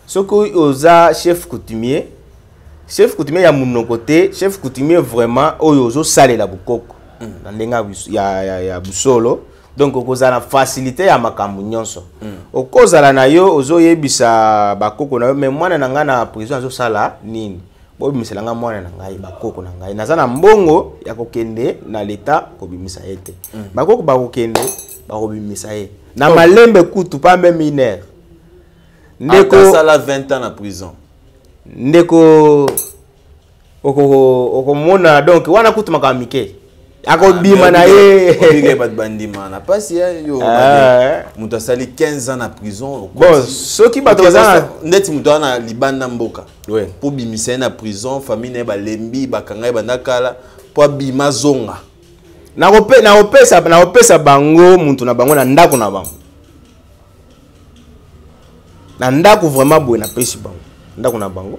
soko oza chef coutumier ya munoko te chef coutumier vraiment oyo ozo salela bukoko na ndenga ya busolo donc okozala na facilité ya makambo nyonso okozala na yo ozo yebisa bakoko na yo mais mwana na nga na prison azo sala nini bobimisela mwana na ngai bakoko na ngai naza na mbongo ya kokende na leta kobimisa ete bakoko bakokende bakobimisa ye na malembe kutu pa même mineur
ndeko sala 20 ans na prison
ndeko okomona donc wana kutu makamike akobima na ye
obige bat bandima na pasi yo muta sali 15 ans na prison
bon soki bato bazana
ndeti muta na libanda mboka po bimisa na prison famille na balembi bakanga bandakala po bima zonga
na opesa bango muntu na bango na ndako na bango na ndako vraiment boye na pesi bango ndako na bango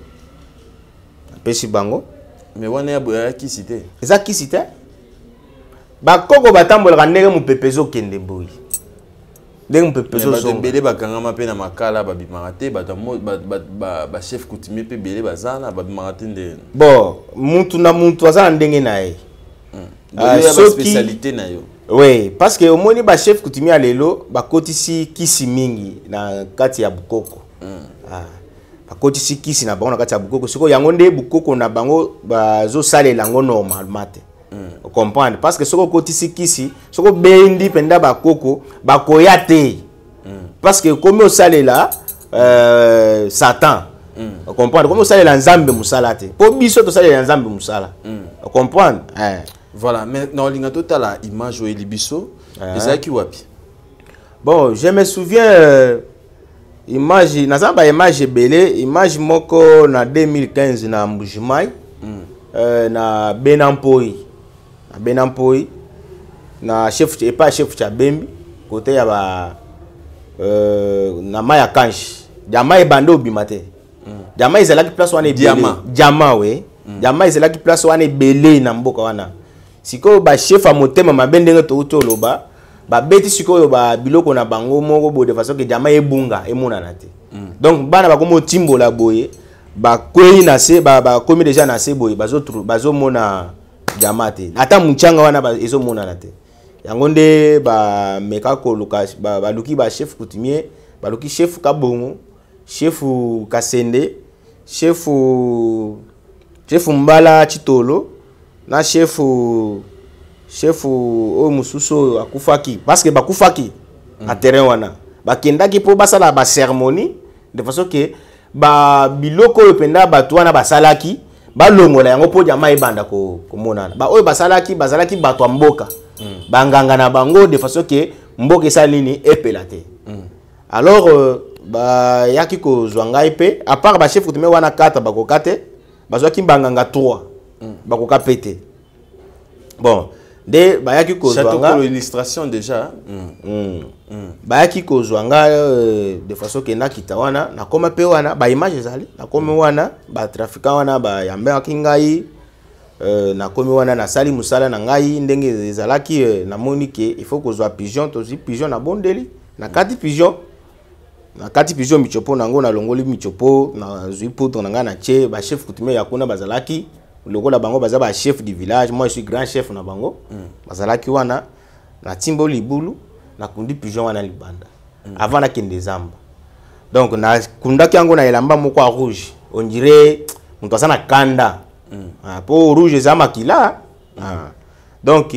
na pesi bango
mais wana ya boya kisite
eza kisite bakoko batambolaka ndenge mupepezo kende boyi ndenge mupepezo
zo bele bakangama pe na makala babimaka te ba chef coutumier pe bele bazana babimaka te nde
bon muntu aza na ndenge na ye
spécialité na yo
oui parce que omoni ba chef coutumier lelo bakotisi kisi mingi na kati ya bukoko bakotisi kisi na bango na kati ya bukoko siko yango nde bukoko na bango bazosalela yango normalement te comprendre parce que soko kotisi kisi soko bendi penda bakoko bakoya te parce que comme osalela Satan comprendre comme osalela nzambe musala te po biso to salela nzambe musala comprendre
voilà maintenant linga totala image o elibiso ezaki wapi
bon je me souviens image nazamba image belé image moko na 2015 na Mbujimai na Benampoi na chef et pas chef Chabembi côté ya ba na Maya Kanji Diama ebando bimate Diama ezalaki place wana Diama we Diama ezalaki place wana belé na mboka wana siko ba chef a motema mabendenge to utoloba ba beti siko ba biloko na bango moko bo de façon que Diama ebunga emonana te donc bana ba komo timbola boye ba kwei na se ba komi déjà na se boye bazo mona Diama te ata muchanga wana ezo mona na te yango nde ba meka ko luka ba luki ba chef coutumier ba luki chef kabongo chef kasende chef mbala chitolo na chef o mususo akufaki parce que bakufaki a terrain wana bakendaki po basala ba cérémonie de façon que ba biloko ependa batu wana basalaki balongola yango po jama ebanda ko monana ba oyo bazalaki bato mboka banganga na bango de façon que mboka esalini epelate alors ba yaki ko zwangai pe à part ba chef coutumier wana 4 bakokate bazwaki banganga 3 bakoka pété bon de bayaki ko zwanga
l'illustration déjà
bayaki ko zwanga de façon que na kitawana na koma pe wana ba image ezali na koma wana ba trafiquant wana ba yamba kingai na komi wana na sali musala na ngai ndenge ezalaki na monike il faut ko zwa pigeon tozi pigeon na bondeli na kati pigeon michopo nango na longoli michopo na zui poto na nga na che ba chef coutumier ya kuna bazalaki lokola bango baza ba chef du village moi je suis grand chef na bango bazalaki wana na timbo libulu na kundi pigeon wana libanda avant na kende zamba donc na kundaki yango na elamba moko rouge on dirait muto asana kanda po rouge zama kila donc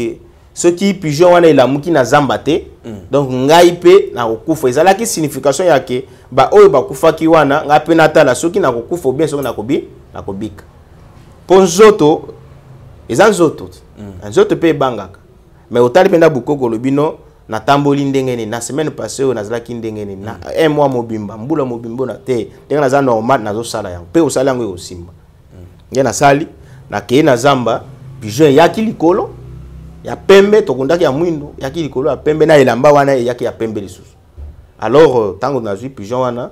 ce qui pigeon wana elamuki na zamba te donc ngai pe na kokufa ezalaki signification yake ba oyo bakufaki wana nga pe natala soki na kokufa bien soki na kobika po nzoto eza nzoto nzoto pe ebangaka mais otali penda bukoko lobino na tamboli ndengene na semaine passée oyo nazalaki ndengene na un mois mobimba mbula mobimbo na te ndenge naza normal nazo sala yango pe osala yango yosimba nge na sali na kei na zamba pigeon yaki likolo ya pembe tokundaki ya mwindo yaki likolo ya pembe na elamba wana yaki ya pembe lisusu alors tango nazwi pigeon wana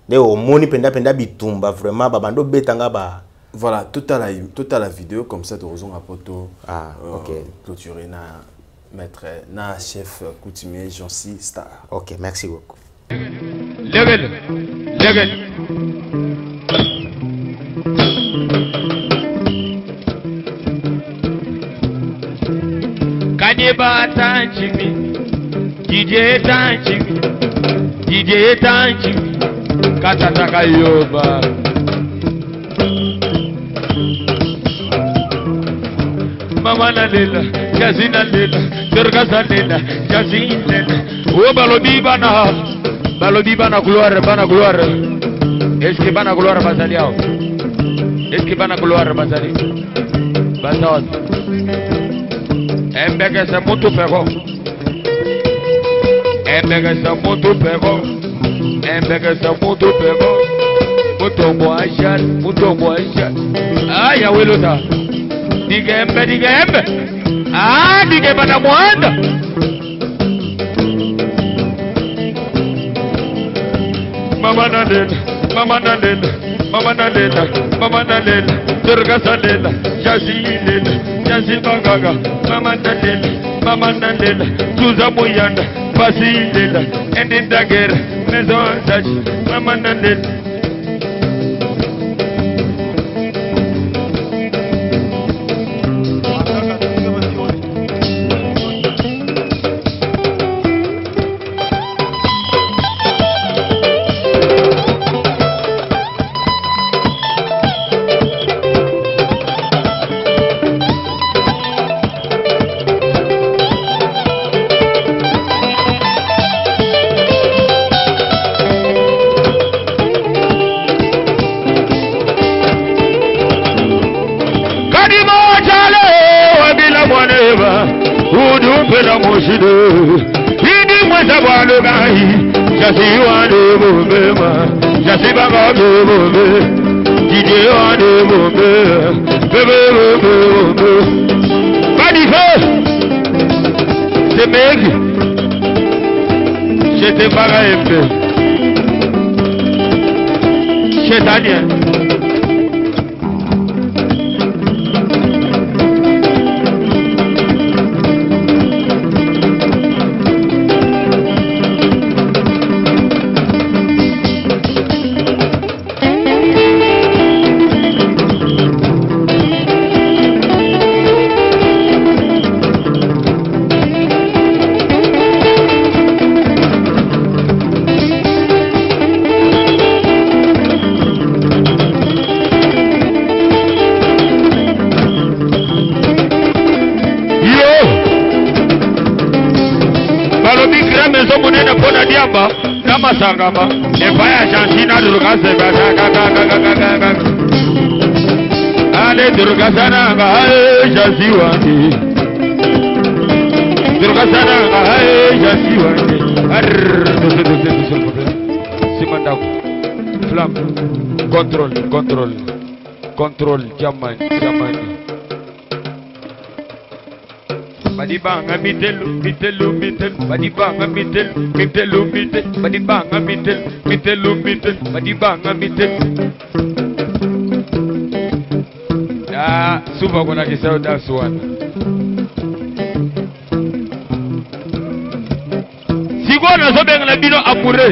nde omoni penda bitumba vraiment babando betanga ba
voilà toute la vidéo comme ça de raison à poto
OK
clôturer na maître na chef coutumier Jonsi Star.
OK, merci beaucoup.
Legal. Kaniba tanchimi, DJ tanchimi, katataka yoba. Mama na lela, jazina lela, durga lela, jazin lela. Oh balobi bana gloire. Est-ce que bana gloire bazali ao? Est-ce que bana gloire bazali? Bazali. Embega sa moto pego. Moto boaja. Ay awelota. Digembe. Digembe na mwanda. Mama na lela, durga salela, jazi bangaga. Mama na lela, tuza muyanda, basi lela, endinda gera, maison daji. Mama na lela. diamba nama sangama efaya chansina duruka seba kaka ale duruka sana nga jasiwa duruka sana nga jasiwa simanda flam contrôle jamani badibanga mitelu badibanga mitelu badibanga mitelu badibanga mitelu suba kuna kisao daswana sigona sobenga na bino amure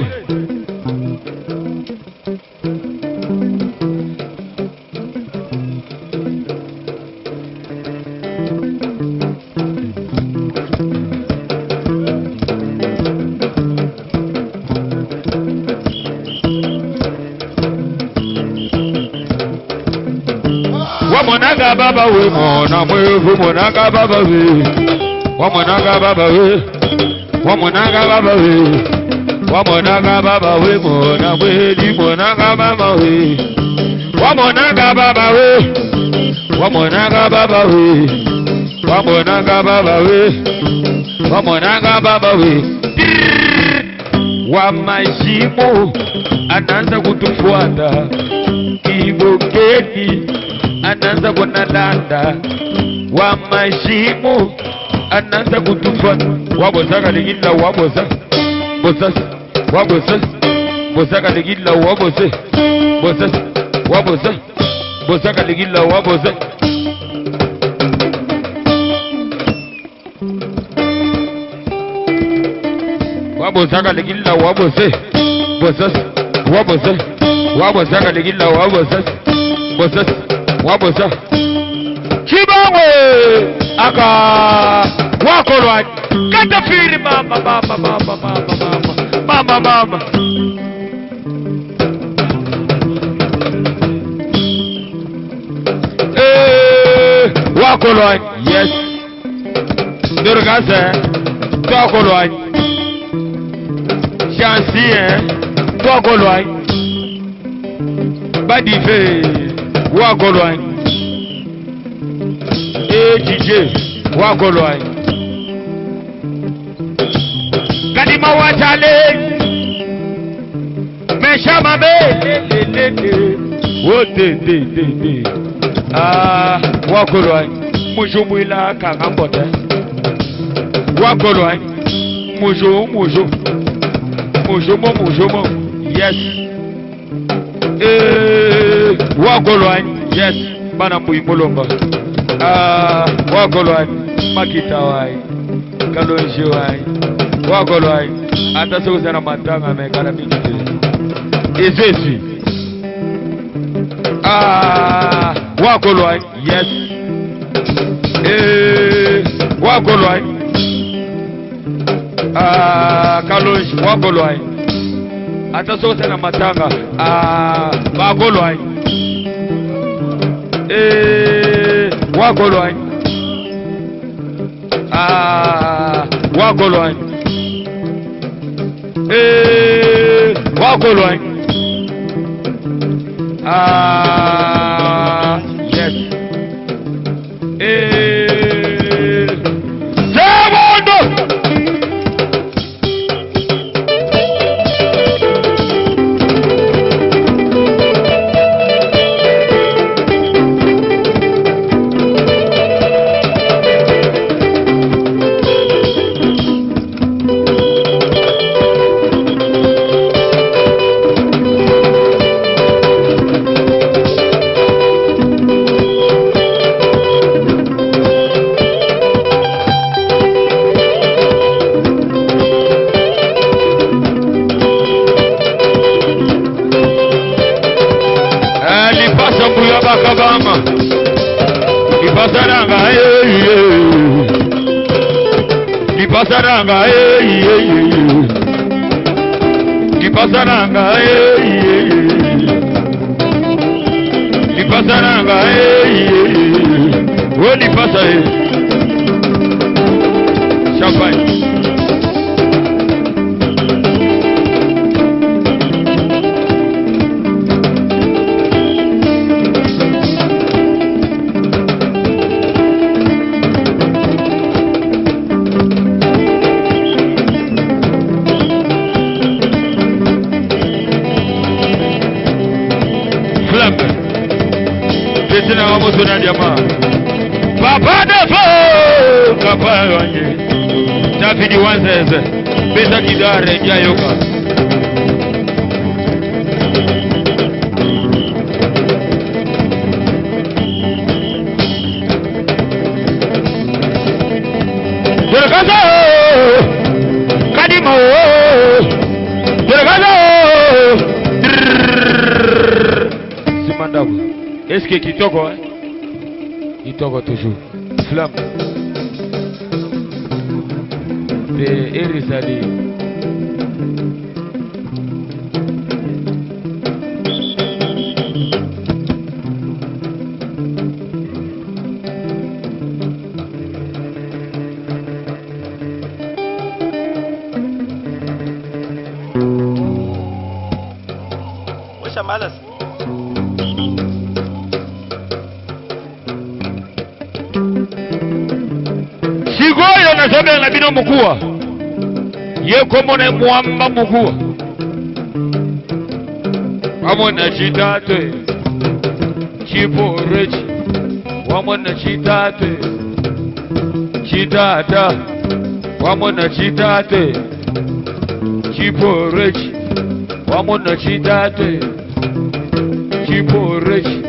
Wamonaga baba we mona mwe wamonaga baba we wamonaga baba we wamonaga baba we wamonaga baba we mona mwe di monaga baba we wamonaga baba we wamonaga baba we wamonaga baba we wamonaga baba we wa mashimo anaanza kutufuata Kibokeni anaanza kunalanda wa mashimo anaanza kutufuata wabosaka ligila wabosa bosas wabosa bosaka ligila wabose bosas wabosa bosaka ligila wabosa wabosaka ligila wabose bosas wabosa wabosaka ligila wabosas bosas wabosa Chibangwe aka wakolwa katafiri mama wakolwa yes Durgase wakolwa Chancien wakolwa Badife wakolwa DJ wakolwa Kadima watale Meshama be wote wakolwa mujumwila kangambote wakolwa mujumo yes wakolwa yes bana muimulomba wakolwa makita wai kalonji wai wakolwa hata sio na matanga mekala mingi ezesi wakolwa yes wakolwa kalonji wakolwa hata sio na matanga wakolwa wakolwa wakolwa wakolwa yes Sevondo Pasaranga Pasaranga Pasaranga Wodi pasare Champagne Sina wamoto na diama. Papa defo. Papa wanje. David Wanzeze. Beta kidare dia yoka. Dergazo. Kadimo. Dergazo. Simandabu. Est-ce que Kitoko, hein? Kitoko toujours. Flamme. De Erizali.
Wesh malas.
Sigoyo na sobe na bino mukua. Ye komone mwamba mukua. Wamona chitate. Chipo rechi. Wamona chitate. Chitata. Wamona chitate. Chipo rechi. Wamona chitate. Chipo rechi.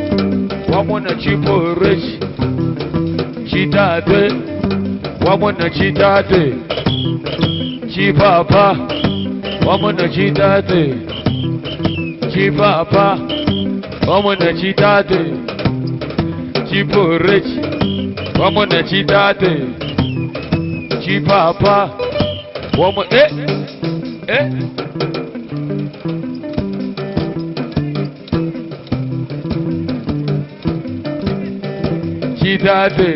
Wamona chipo rechi. Chitate. Wamona chitate. Chipapa. Wamona chitate. Chipapa. Wamona chitate. Chipo rechi. Wamona chitate. Chipapa. Wamona chitate.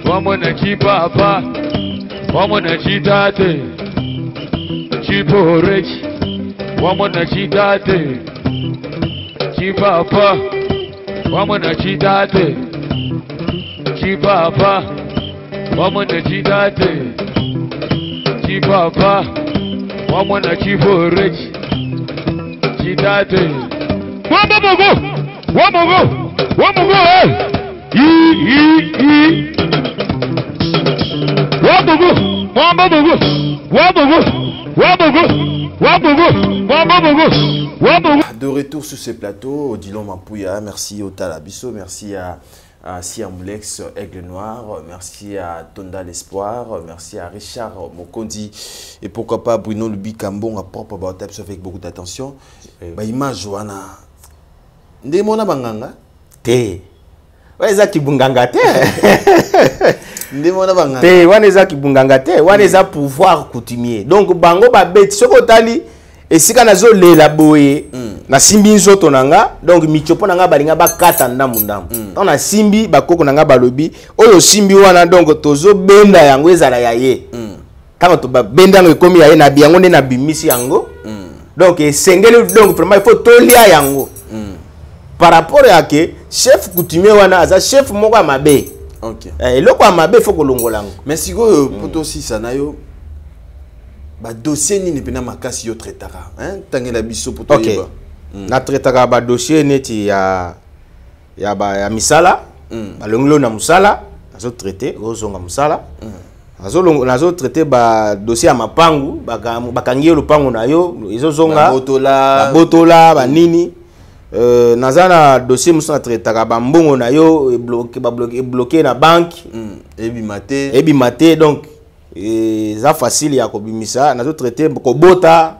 Wamona chipapa. Wamona chitate. Chipo rechi. Wamona chitate. Chipapa. Wamona chitate. Chipapa. Wamona chitate. Chipapa. Wamona chipo rechi. Chitate. Wamogo. Wamogo. Wamogo. Wamogo. Wamogo. Wamogo. Wamogo.
De retour sur ce plateau, Odilon Mampouya, merci au Talabiso, merci à Siamoulex Aigle Noir, merci à Tonda l'Espoir, merci à Richard Mokondi et pourquoi pas Bruno Lubi Cambon à propre avec beaucoup d'attention. Bah image Joana. Ndemona banganga
te. Weza kibunganga te.
Ndemona banganga
te waneza kibunganga te, waneza pouvoir coutumier. Donc bango ba beti soko tali esika nazo lela boye na simbi nzoto nanga, donc michopo nanga balinga bakata ndamu ndamu. Donc na simbi bakoko nanga balobi oyo simbi wana donc tozo benda yango ezala ya ye. Kama to ba benda ngo ekomi ya ye na biango nde na bimisi yango. Donc esengeli donc vraiment il faut tolia yango. Par rapport à que chef coutumier wana aza chef moko mabe.
OK.
Eloko mabe faut kolongolango.
Mais si go poto si sanayo ba dossier ni pena makasi yo traitaka hein tangela biso poto
yeba. Na traitaka ba dossier neti ya misala. Ba longlo na musala, azo traiter ozonga musala. Nazo traiter ba dossier ya mapangu, bakangi lo pangu na yo, ezozonga botola ba nini. Nazana dossier musana traitaka ba mbongo na yo bloqué na banque ebimate donc ça facile ya kobimisa nazo traiter ko bota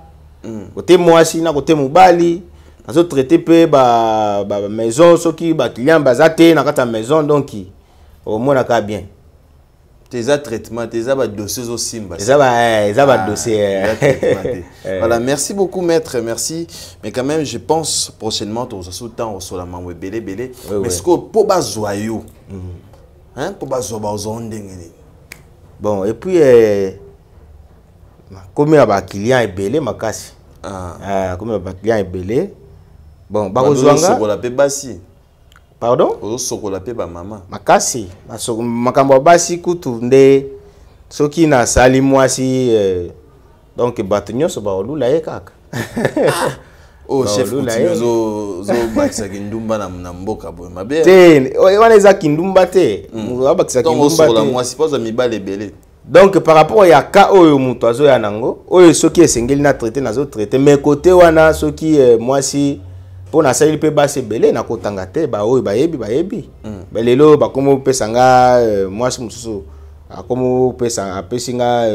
côté mwasi na côté mobali nazo traiter pe ba maison soki ba client bazate na kata maison donc au moins ka bien
tes traitements tes ba dossiers au simba
ba dossier.
Voilà, merci beaucoup maître, merci, mais quand même je pense prochainement tu vas temps au solama belé mais ce que pour ba joyeux hein pour ba zo ba ondengeni.
Bon, et puis, comme il y a des clients belé, makasi. Comme il y a des clients belé, bon, pardon? Makasi. Makambo basi kutu nde soki na sali mwasi donc batunyo so ba olula ye kaka.
Oh, chef coutumier zo bakisa kindumba na mboka boy mabe.
Te, wana eza kindumba te. Mu bakisa kindumba te.
Moi suppose mibale belé.
Donc par rapport à ka oyo muto azo ya nango, oyo soki esengeli na traiter nazo traiter mais côté wana soki moi si pour na sali pe base belé na kotanga te ba oyo bayebi. Ba lelo ba komo pesanga moi si mususu akomo pesa apesinga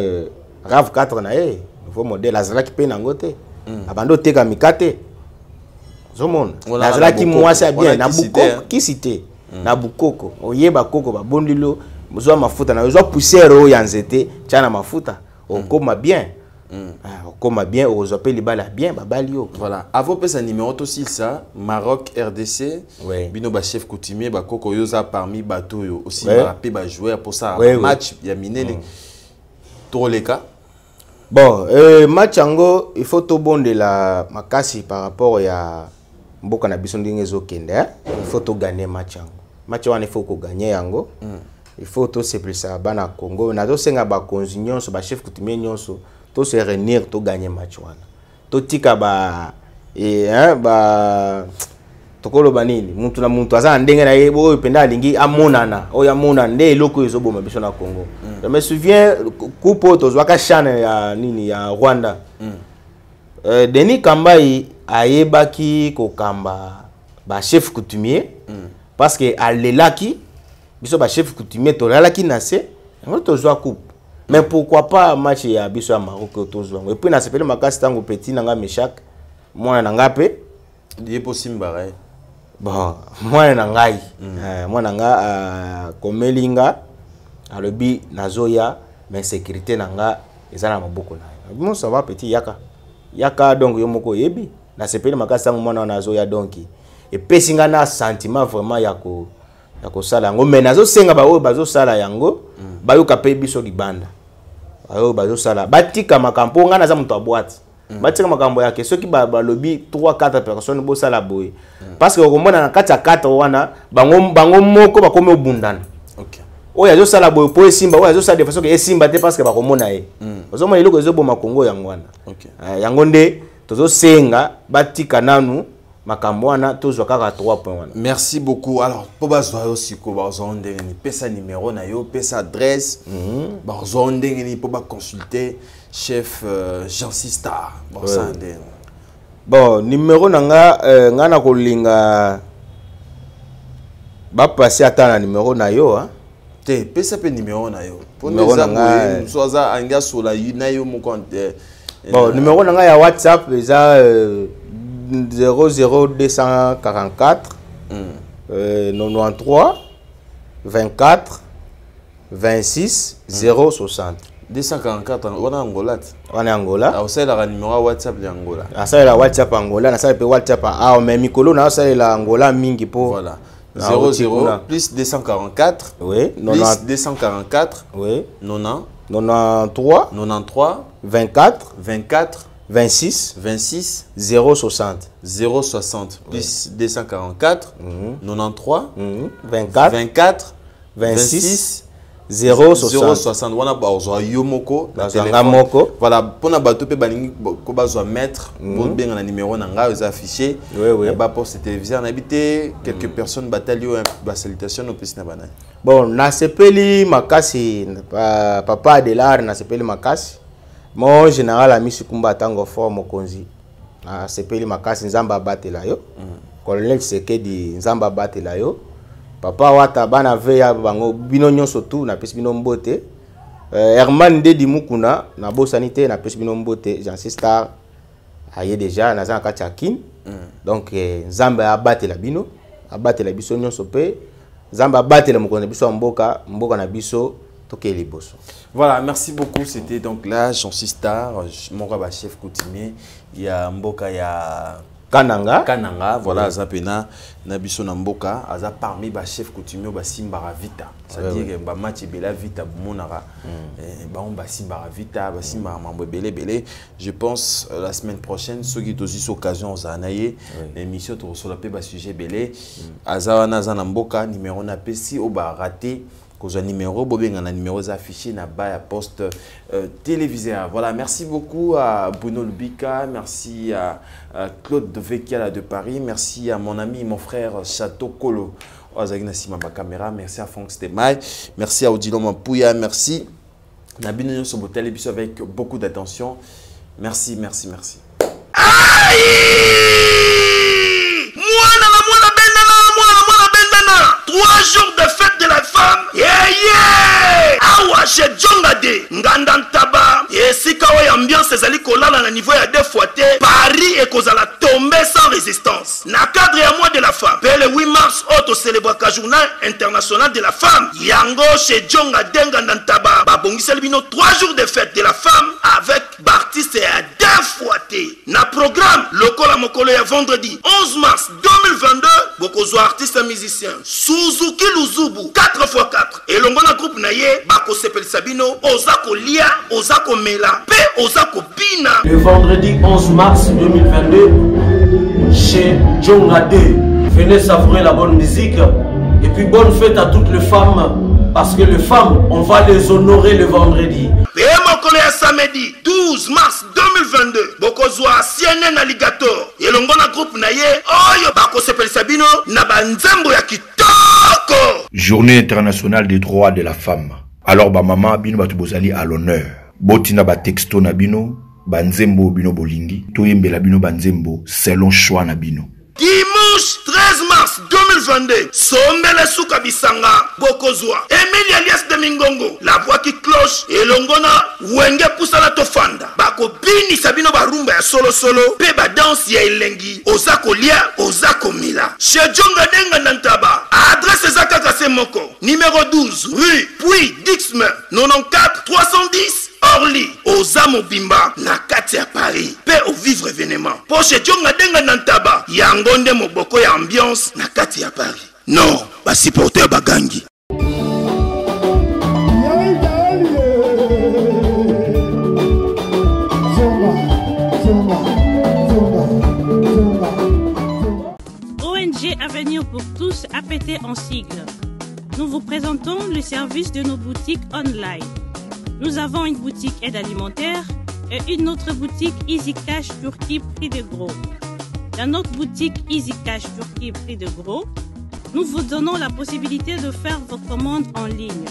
RAV4 na nouveau modèle azala ki pe nango te. Abando teka mikate. Zomon. Azala ki moi c'est bien na bukoko ki cité. Na bukoko. Oyeba koko ba bondilo Mouzoua mafuta na mouzoua poussière ou yanzete tchana mafuta okoma bien okoma bien ozope libala bien babalio.
Voilà, avant pe sa numéro aussi ça Maroc RDC bino ba chef coutumier ba koko yoza parmi bato yo aussi ba pe ba joueur pour ça match ya minene toleka.
Bon match ango il faut to bonde la makasi par rapport ya mboka na biso ndinge zo kende il faut to gagner match ango match wana il faut ko gagner yango. Il faut tout se placer à Bana Congo. Na to senga ba konzinyon so ba chef coutumier nyonso to se réunir to gagner match wana. To tika ba ba tokolo banini muntu na muntu aza ndenge na yebo penda lingi amonana o ya mona nde eloko ezoboma biso na Congo. Je me souviens coupe to zwaka chane ya nini ya Rwanda. Denis Kambai ayebaki ko kamba ba chef coutumier parce que alelaki biso ba chef coutumier to lalaki nase ngo to zwa coupe mais pourquoi pas match ya biso ya Maroc to zwa et puis na sepele makasi tango petit nanga Meshak mwana nanga pe
die possible
bon mwana nangai mwana nga komelinga alobi nazoya mais sécurité nanga ezana maboko na bon ça va petit yaka donc yo moko yebi na sepele makasi tango mwana nazoya donc et pesinga na sentiment vraiment yako sala yango mais nazo senga ba oyo bazo sala yango bayoka pe biso libanda bayo bazo sala batika makambo nga naza muto boîte batika makambo yake soki balobi 3-4 personnes bo sala boye parce que okomona na kati ya 4 wana bango moko bakome obundana.
OK
oyo azo sala boye po esimba oyo azo sala de façon que esimba te parce que bakomona ye ozomona eloko ezoboma Kongo yango wana.
OK
yango nde tozo senga batika nanu makambo wana tozwa kaka 3 points wana.
Merci beaucoup. Alors po bazwa aussi ko bazwa ndenge ni pesa numéro na yo pesa adresse bazwa ndenge ni po ba consulter chef Jancy Star
bon numéro nanga ngana kolinga ba passer ata na numéro na yo
te pesa pe numéro na yo po nanga soza anga sola na yo mon compte.
Bon numéro nanga ya WhatsApp eza 00244 93 24 26 060
244 on a Angola.
On est Angola.
Ah ça la numéro WhatsApp de Angola.
Ah ça la WhatsApp Angola, na ça peut WhatsApp ah mais mikolo na ça la Angola mingi po.
Voilà. 00 plus 244
oui
plus 244
oui
90
93 24 26 060
plus 244 93
24 26 060
wana bazo yomoko
na téléphone
voilà pona bato pe balingi ko bazo mettre pour benga na numéro na nga aux affichés ba poste télévision na habité quelques personnes batalio ba salutation au petit na bana
bon na sepeli makasi papa de l'art na sepeli makasi mon général ami Sikumba tango fort mokonzi na sepeli makasi nzamba batela yo colonel Sekedi nzamba batela yo papa wata bana veya bango bino nyonso tu na pesi bino mbote Herman Dedi Mukuna na bosanité na pesi bino mbote Jancy Star aye déjà na za kati akin donc nzamba abatela bino abatela biso nyonso pe nzamba abatela mokonzi biso mboka na biso.
Voilà, merci beaucoup. C'était donc là, Jancy Star, mon chef coutumier. Il y a Mboka, il y a
Kananga,
voilà, Zapena, Nabiso Namboka, Aza parmi les chefs coutumiers, Basimbara Vita. C'est-à-dire que Bamati Bela Vita, Monara, Basimbara Vita, Basimbara Mambo Bele. Je pense la semaine prochaine, ceux qui ont eu l'occasion, on a l'émission sur le sujet Belé. Aza Namboka, numéro na PC, Oba raté. cause numéro bobenga na numéro affiché na bas à poste télévisé. Voilà, merci beaucoup à Bruno Lubika, merci à Claude Vekiala de Paris, merci à mon ami, mon frère Chateau Kolo Ozagina Sima caméra, merci à Franck Stemay, merci à Odilo Mampouya, merci Nabino Sobotel et avec beaucoup d'attention. Merci, merci, merci.
Mwana 3 jours de fête de la femme. Awa chez Djongade Ngandantaba et Sikawa ambiance ezali kolala na niveau ya 2 fois te. Paris et kozala tomber sans résistance. Na cadre ya mois de la femme. Le 8 mars auto célébrer journée internationale de la femme. Yango chez Djongade Ngandantaba babongisa bino 3 jours de fête de la femme avec Bartiste à 2 fois te. Na programme lokola mokolo ya vendredi 11 mars 2022 bokozo artiste musicien Suzuki Luzubu 4x4 et longona groupe naye bako sepel Sabino Ozako Lia Ozako Mela P Ozako Pina.
Le vendredi 11 mars 2022 chez Djongade, venez savourer la bonne musique et puis bonne fête à toutes les femmes parce que les femmes on va les honorer le vendredi.
Et mokolo ya samedi 12 mars 2022 bokozwa CNN Alligator et longona groupe naye oyo bako sepel Sabino na banzembo ya kitoko.
Journée internationale des droits de la femme. Alors ba maman bino batu bozali à l'honneur. Botina ba texto na bino, banzembo bino bolingi, toyembela bino banzembo selon choix na bino.
Dimanche 13 mars 2022, Sombele Souka Bisanga, Bokozwa, Emilie alias de Mingongo, la voix qui cloche, et Longona, Wenge Poussala Tofanda, Bako Bini Sabino Barumba ya solo solo, Peba danse ya Elengi, Ozako Lia, Ozako Mila. Chez Djonga Denga Nantaba, adresse Zaka Kasemoko, numéro 12, rue Puy Dixmer, 94 310. Orly, Ozamo Bimba, na kati ya Paris, pe au vivre événement. Poche Djonga Denga Nantaba, Yangonde Moboko ya ambiance, na kati ya Paris. Non, ba supporter bagangi.
ONG Avenir pour tous a pété en sigle. Nous vous présentons le service de nos boutiques online. Nous avons une boutique aide alimentaire et une autre boutique Easy Cash Turquie prix de gros. Dans notre boutique Easy Cash Turquie prix de gros, nous vous donnons la possibilité de faire vos commandes en ligne.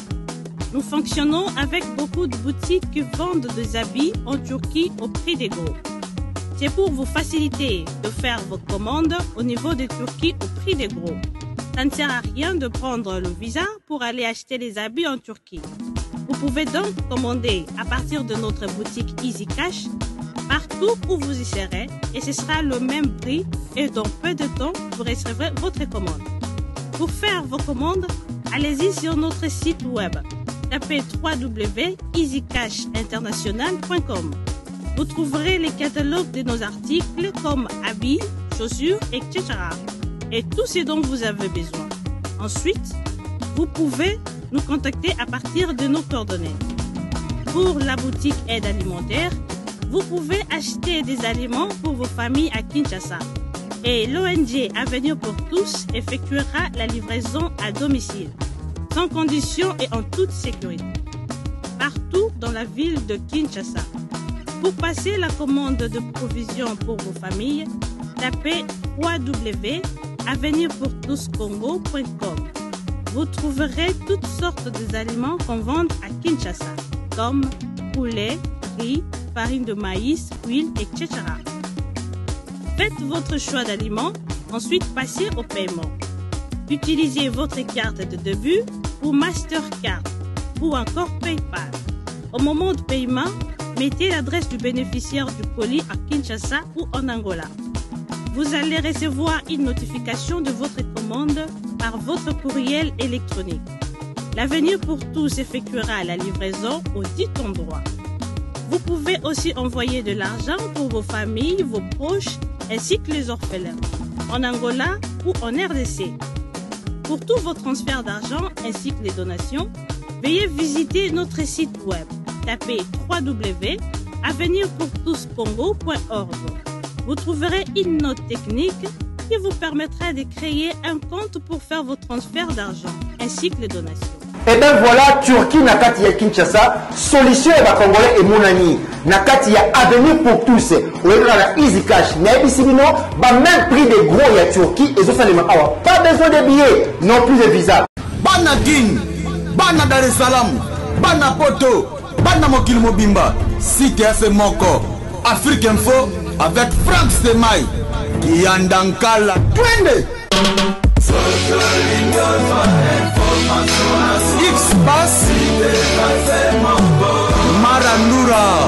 Nous fonctionnons avec beaucoup de boutiques qui vendent des habits en Turquie au prix de gros. C'est pour vous faciliter de faire vos commandes au niveau de Turquie au prix de gros. Ça ne sert à rien de prendre le visa pour aller acheter les habits en Turquie. Vous pouvez donc commander à partir de notre boutique Easy Cash partout où vous y serez et ce sera le même prix et dans peu de temps vous recevrez votre commande. Pour faire vos commandes, allez-y sur notre site web. Tapez www.easycashinternational.com. Vous trouverez les catalogues de nos articles comme habits, chaussures, etc. et tout ce dont vous avez besoin. Ensuite, vous pouvez nous contacter à partir de nos coordonnées. Pour la boutique aide alimentaire, vous pouvez acheter des aliments pour vos familles à Kinshasa. Et l'ONG Avenir pour tous effectuera la livraison à domicile, sans condition et en toute sécurité, partout dans la ville de Kinshasa. Pour passer la commande de provisions pour vos familles, tapez www.avenirpourtouscongo.com. Vous trouverez toutes sortes d'aliments qu'on vend à Kinshasa, comme poulet, riz, farine de maïs, huile, etc. Faites votre choix d'aliments, ensuite passez au paiement. Utilisez votre carte de début ou Mastercard ou encore PayPal. Au moment de paiement, mettez l'adresse du bénéficiaire du colis à Kinshasa ou en Angola. Vous allez recevoir une notification de votre commande par votre courriel électronique. L'Avenir pour tous effectuera la livraison au dit endroit. Vous pouvez aussi envoyer de l'argent pour vos familles, vos proches, ainsi que les orphelins, en Angola ou en RDC. Pour tous vos transferts d'argent ainsi que les donations, veuillez visiter notre site web. Tapez www.avenirpourtouscongo.org. Vous trouverez une note technique qui vous permettra de créer un compte pour faire vos transferts d'argent ainsi que les donations.
Et bien voilà, Turquie na kati ya Kinshasa, solution ya Congolais et monani. Na kati ya avenir pour tous. Ou la Easy Cash. Na ebisibino, ba même prix de gros ya Turquie et ça les awa. Pas besoin de billets, non plus de visa.
Bana King, Bana Dar es Salaam, Bana Poto, Bana Mokil Mobimba, CTF Moko, Afrique Info avec Franck Stemai, Kiandankala, Twende. X-Bass Marandura